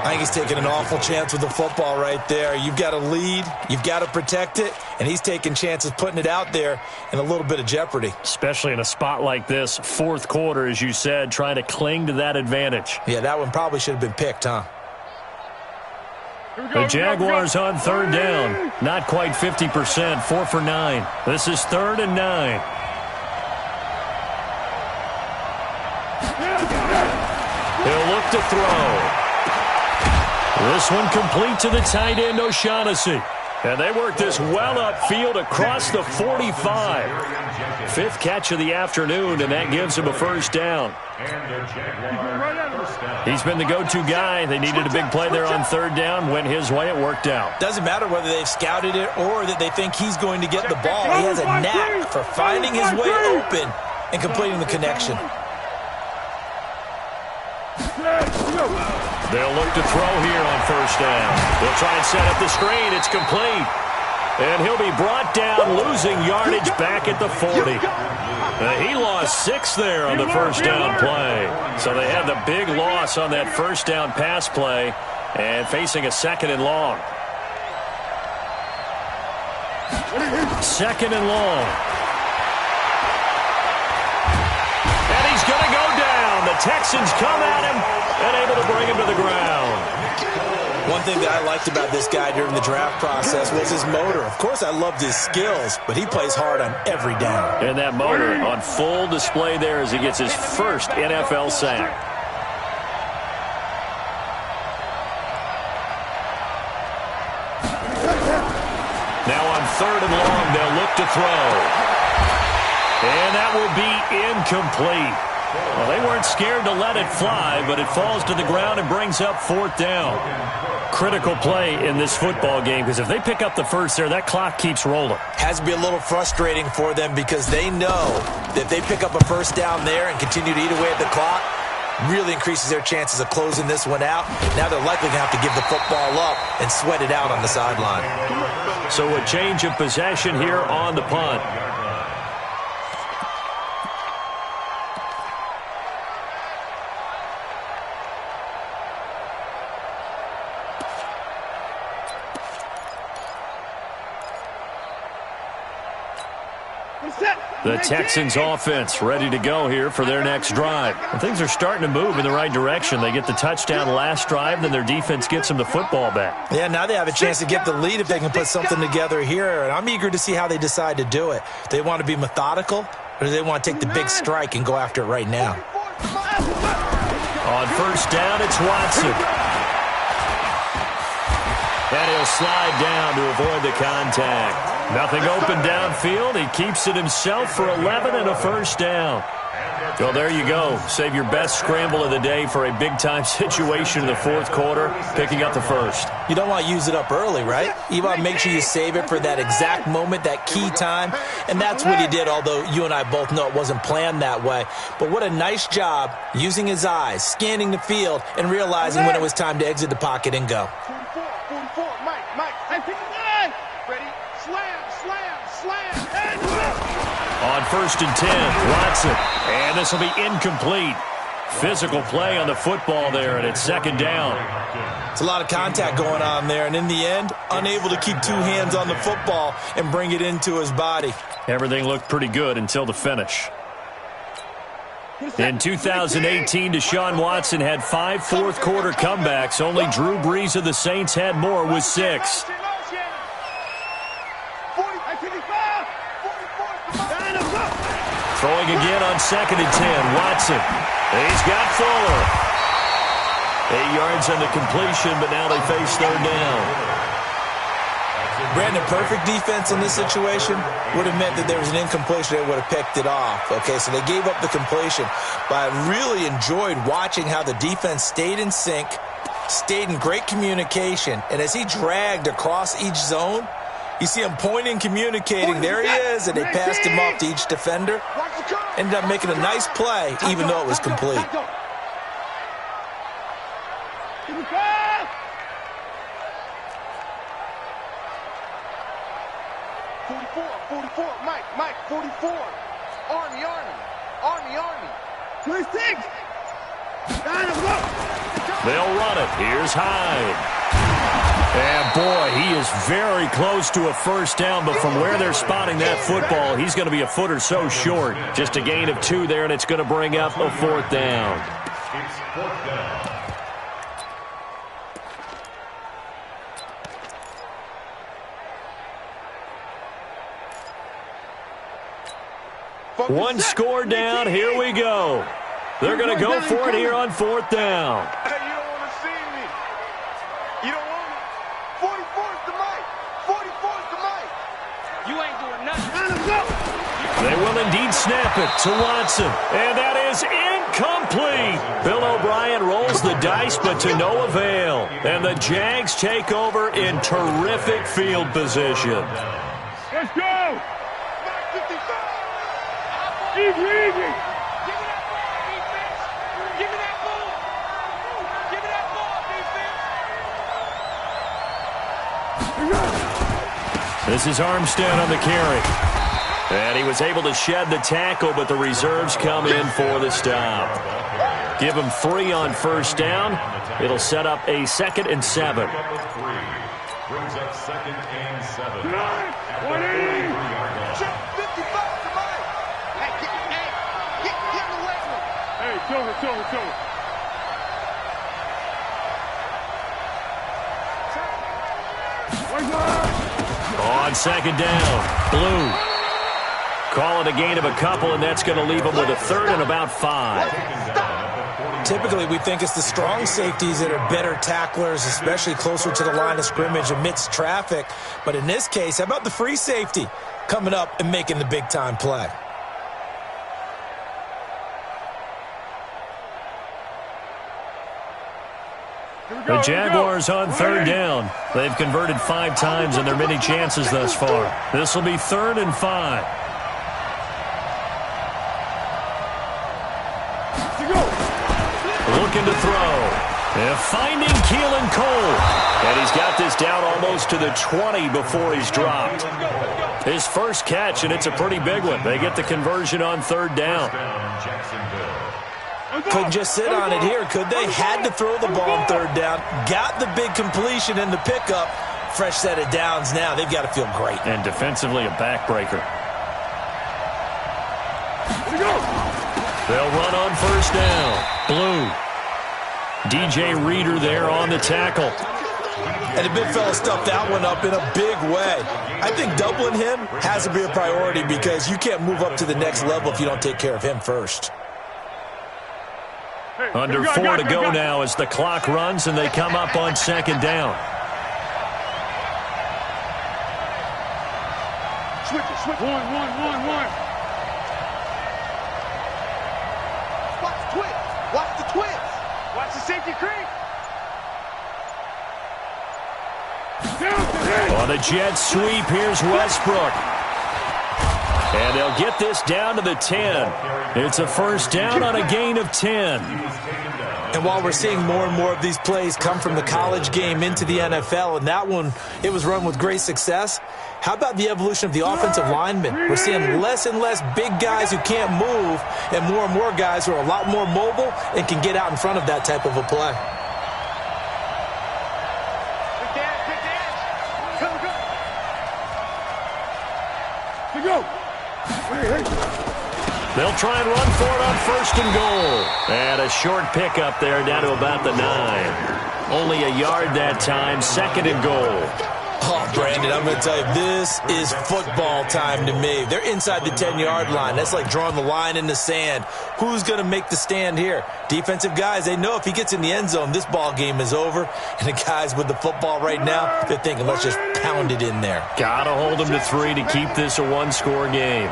I think he's taking an awful chance with the football right there. You've got to lead, you've got to protect it, and he's taking chances putting it out there in a little bit of jeopardy. Especially in a spot like this, 4th quarter, as you said, trying to cling to that advantage. Yeah, that one probably should have been picked, huh? The Jaguars on 3rd down. Not quite 50%, 4 for 9. This is 3rd and 9. He'll look to throw. This one complete to the tight end, O'Shaughnessy. And they work this well upfield across the 45. 5th catch of the afternoon, and that gives him a 1st down. He's been the go-to guy. They needed a big play there on 3rd down. Went his way. It worked out. Doesn't matter whether they've scouted it or that they think he's going to get the ball. He has a knack for finding his way open and completing the connection. They'll look to throw here on 1st down. They'll try and set up the screen. It's complete. And he'll be brought down, losing yardage back at the 40. He lost 6 there on the 1st down play. So they had the big loss on that 1st down pass play and facing a 2nd and long. 2nd and long. And he's going to go down. The Texans come at him and able to bring him to the ground. One thing that I liked about this guy during the draft process was his motor. Of course, I loved his skills, but he plays hard on every down. And that motor on full display there as he gets his first NFL sack. Now on 3rd and long, they'll look to throw. And that will be incomplete. Well, they weren't scared to let it fly, but it falls to the ground and brings up 4th down. Critical play in this football game, because if they pick up the 1st there, that clock keeps rolling. Has to be a little frustrating for them because they know that if they pick up a 1st down there and continue to eat away at the clock, really increases their chances of closing this one out. Now they're likely going to have to give the football up and sweat it out on the sideline. So a change of possession here on the punt. The Texans offense ready to go here for their next drive. And things are starting to move in the right direction. They get the touchdown last drive, then their defense gets them the football back. Yeah, now they have a chance to get the lead if they can put something together here. And I'm eager to see how they decide to do it. Do they want to be methodical, or do they want to take the big strike and go after it right now? On 1st down, it's Watson. And he'll slide down to avoid the contact. Nothing open downfield. He keeps it himself for 11 and a 1st down. Well, there you go. Save your best scramble of the day for a big-time situation in the 4th quarter, picking up the 1st. You don't want to use it up early, right? You want to make sure you save it for that exact moment, that key time. And that's what he did, although you and I both know it wasn't planned that way. But what a nice job using his eyes, scanning the field, and realizing when it was time to exit the pocket and go. 44, Mike, ready, slam, On 1st and 10, Watson. And this will be incomplete. Physical play on the football there, and it's 2nd down. It's a lot of contact going on there, and in the end, unable to keep 2 hands on the football and bring it into his body. Everything looked pretty good until the finish. In 2018, Deshaun Watson had 5 4th-quarter comebacks. Only Drew Brees of the Saints had more with 6. Throwing again on 2nd and 10, Watson. He's got Fuller. 8 yards on the completion, but now they face third down. Brandon, perfect defense in this situation would have meant that there was an incompletion. They would have picked it off. Okay, so they gave up the completion. But I really enjoyed watching how the defense stayed in sync, stayed in great communication, and as he dragged across each zone, you see him pointing, communicating. There he is, and they passed him off to each defender. Ended up making a nice play, even though it was complete. 44, Mike, 44. Army. 26. They'll run it. Here's Hyde. And, boy, he is very close to a first down, but from where they're spotting that football, he's going to be a foot or so short. Just a gain of 2 there, and it's going to bring up a fourth down. It's fourth down. One score down. Here we go. They're going to go for it here on fourth down. Hey, you don't want to see me. You don't want me. 44's the mic. 44's the mic. You ain't doing nothing. They will indeed snap it to Watson. And that is incomplete. Bill O'Brien rolls the dice, but to no avail. And the Jags take over in terrific field position. Let's go. 55. Easy. Give me that ball, defense. Give me that ball. Give me that ball, defense. This is Armstead on the carry. And he was able to shed the tackle, but the reserves come in for the stop. Give him 3 on first down. It'll set up a 2nd and 7. Brings up 2nd and 7. 180. 55 to Mike. Hey, get in the way. Hey, show it. On second down, Blue. Call it a gain of a couple, and that's going to leave them with a 3rd and about 5. Typically, we think it's the strong safeties that are better tacklers, especially closer to the line of scrimmage amidst traffic. But in this case, how about the free safety coming up and making the big-time play? The Jaguars on third down. They've converted 5 times in their many chances thus far. This will be 3rd and 5. Looking to throw. And finding Keelan Cole. And he's got this down almost to the 20 before he's dropped. His first catch, and it's a pretty big one. They get the conversion on third down. Couldn't just sit on it here, could they? Had to throw the ball on third down. Got the big completion in the pickup. Fresh set of downs now. They've got to feel great. And defensively, a backbreaker. They'll run on first down. Blue. DJ Reader there on the tackle. And the big fella stuffed that one up in a big way. I think doubling him has to be a priority because you can't move up to the next level if you don't take care of him first. Under 4 to go now as the clock runs and they come up on second down. Switch. 1. Watch the twist. Watch the safety creep. On a jet sweep, here's Westbrook. And they'll get this down to the 10. It's a first down on a gain of 10. And while we're seeing more and more of these plays come from the college game into the NFL, and that one, it was run with great success, how about the evolution of the offensive linemen? We're seeing less and less big guys who can't move and more guys who are a lot more mobile and can get out in front of that type of a play. They'll try and run for it on first and goal. And a short pickup there down to about the 9. Only a yard that time, 2nd and goal. Oh, Brandon, I'm going to tell you, this is football time to me. They're inside the 10-yard line. That's like drawing the line in the sand. Who's going to make the stand here? Defensive guys, they know if he gets in the end zone, this ball game is over. And the guys with the football right now, they're thinking, let's just pound it in there. Got to hold them to 3 to keep this a one-score game.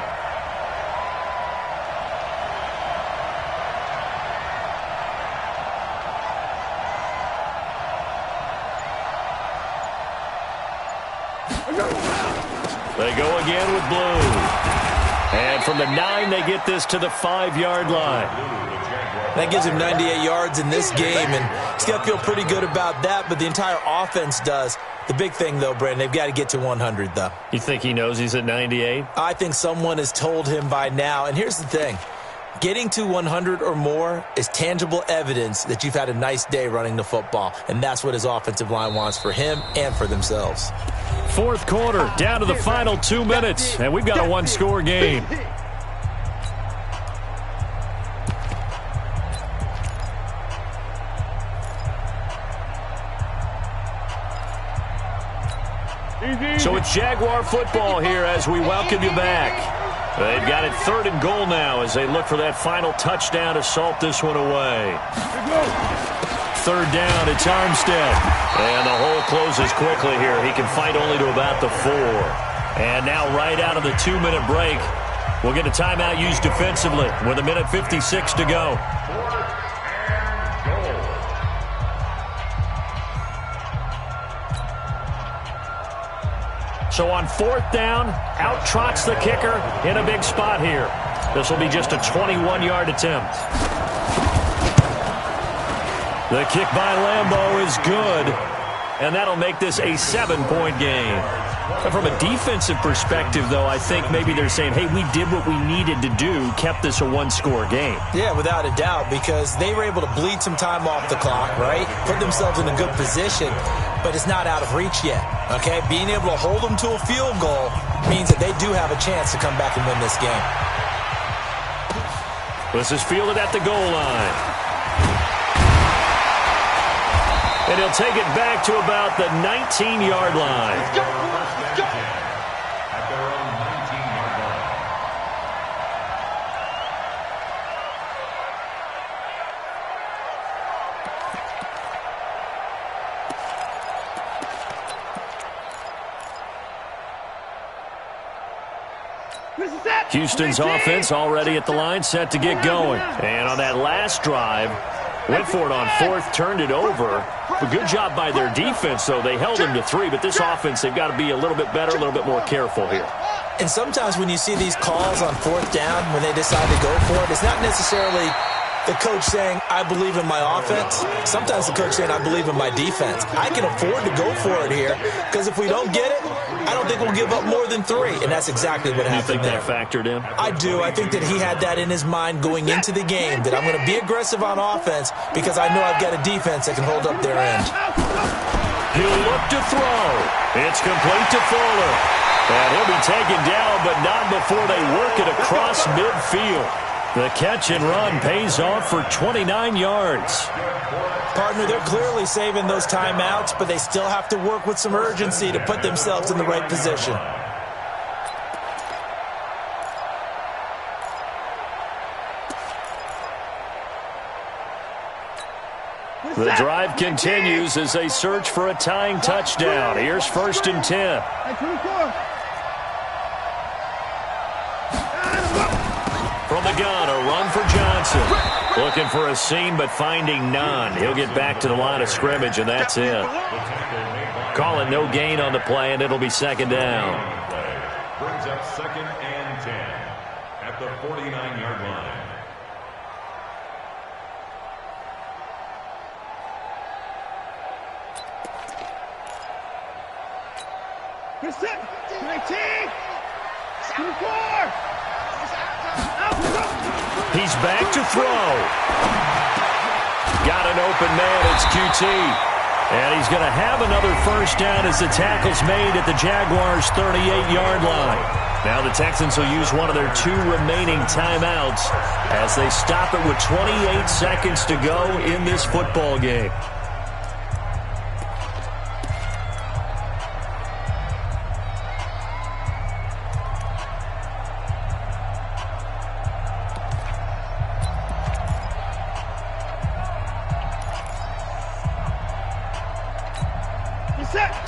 They go again with blue. And from the 9, they get this to the 5-yard line. That gives him 98 yards in this game, and he's got to feel pretty good about that, but the entire offense does. The big thing, though, Brandon, they've got to get to 100, though. You think he knows he's at 98? I think someone has told him by now. And here's the thing. Getting to 100 or more is tangible evidence that you've had a nice day running the football, and that's what his offensive line wants for him and for themselves. Fourth quarter, down to the final 2 minutes, and we've got a one-score game. So it's Jaguar football here as we welcome you back. They've got it 3rd and goal now as they look for that final touchdown to salt this one away. 3rd down, it's Armstead. And the hole closes quickly here. He can fight only to about the 4. And now right out of the 2-minute break, we'll get a timeout used defensively with 1:56 to go. So on 4th down, out trots the kicker in a big spot here. This will be just a 21-yard attempt. The kick by Lambeau is good, and that'll make this a 7-point game. But from a defensive perspective, though, I think maybe they're saying, hey, we did what we needed to do, kept this a one-score game. Yeah, without a doubt, because they were able to bleed some time off the clock, right? Put themselves in a good position, but it's not out of reach yet, okay? Being able to hold them to a field goal means that they do have a chance to come back and win this game. This is fielded at the goal line. And he'll take it back to about the 19-yard line. At their own 19-yard line. Houston's offense already at the line, set to get going. And on that last drive, went for it on 4th, turned it over. A good job by their defense, though. They held him to 3, but this offense, they've got to be a little bit better, a little bit more careful here. And sometimes when you see these calls on 4th down, when they decide to go for it, it's not necessarily the coach saying, I believe in my offense. Sometimes the coach saying, I believe in my defense. I can afford to go for it here, because if we don't get it, I don't think we'll give up more than 3, and that's exactly what happened there. You think that factored in? I do. I think that he had that in his mind going into the game, that I'm going to be aggressive on offense because I know I've got a defense that can hold up their end. He'll look to throw. It's complete to Fuller. And he'll be taken down, but not before they work it across midfield. The catch and run pays off for 29 yards. Partner, they're clearly saving those timeouts, but they still have to work with some urgency to put themselves in the right position. The drive continues as they search for a tying touchdown. Here's 1st and 10. From the gun, a run for Johnson. Looking for a seam, but finding none. He'll get back to the line of scrimmage, and that's it. Call it no gain on the play, and it'll be 2nd down. Brings up 2nd and 10 at the 49-yard line. Good set. 19. 24. He's back to throw. Got an open man. It's QT. And he's going to have another 1st down as the tackle's made at the Jaguars' 38-yard line. Now the Texans will use one of their 2 remaining timeouts as they stop it with 28 seconds to go in this football game.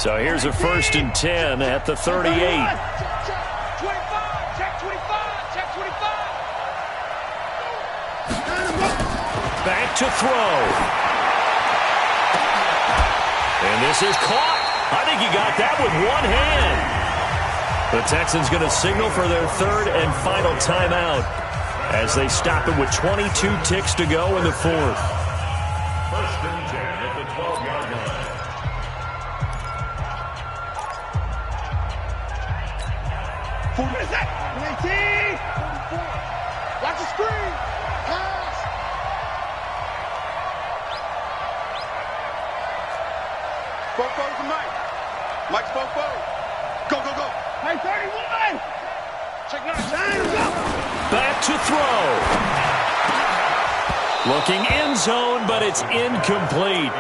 So here's a 1st and 10 at the 38. Back to throw. And this is caught. I think he got that with one hand. The Texans going to signal for their 3rd and final timeout as they stop it with 22 ticks to go in the 4th. 1st and 10 at the 12-yard line. Watch the screen. Pass. Fofo to Mike. Mike's Fofo. Go, go, go. Hey, 31. Check 9. Go. Back to throw. Looking end zone, but it's incomplete.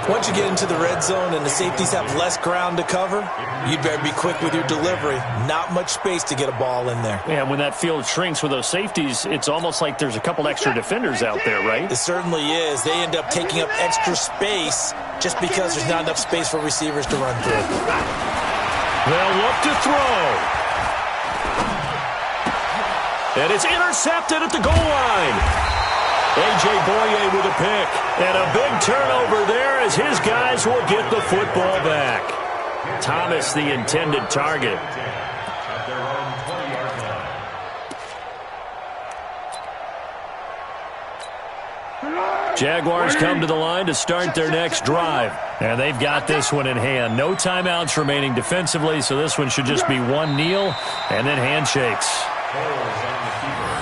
Once you get into the red zone and the safeties have less ground to cover, you'd better be quick with your delivery. Not much space to get a ball in there. Yeah, when that field shrinks with those safeties, it's almost like there's a couple extra defenders out there, right? It certainly is. They end up taking up extra space just because there's not enough space for receivers to run through. They'll look to throw. And it's intercepted at the goal line. A.J. Boye with a pick. And a big turnover there as his guys will get the football back. Thomas, the intended target. At their own 20-yard line. Jaguars come to the line to start their next drive. And they've got this one in hand. No timeouts remaining defensively, so this one should just be one kneel and then handshakes. Holes on the keeper.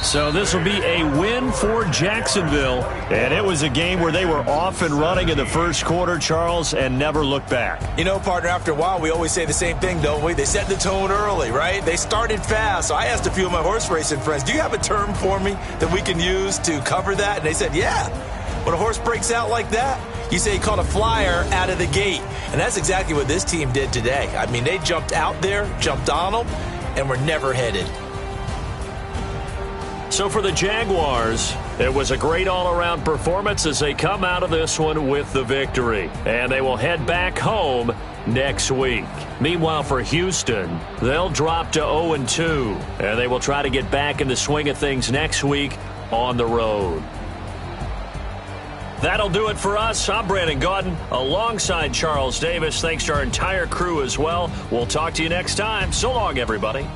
So this will be a win for Jacksonville. And it was a game where they were off and running in the first quarter, Charles, and never looked back. You know, partner, after a while, we always say the same thing, don't we? They set the tone early, right? They started fast. So I asked a few of my horse racing friends, do you have a term for me that we can use to cover that? And they said, yeah. When a horse breaks out like that, you say he caught a flyer out of the gate. And that's exactly what this team did today. I mean, they jumped out there, jumped on them, and were never headed. So for the Jaguars, it was a great all-around performance as they come out of this one with the victory. And they will head back home next week. Meanwhile, for Houston, they'll drop to 0-2. And they will try to get back in the swing of things next week on the road. That'll do it for us. I'm Brandon Gaudin alongside Charles Davis. Thanks to our entire crew as well. We'll talk to you next time. So long, everybody.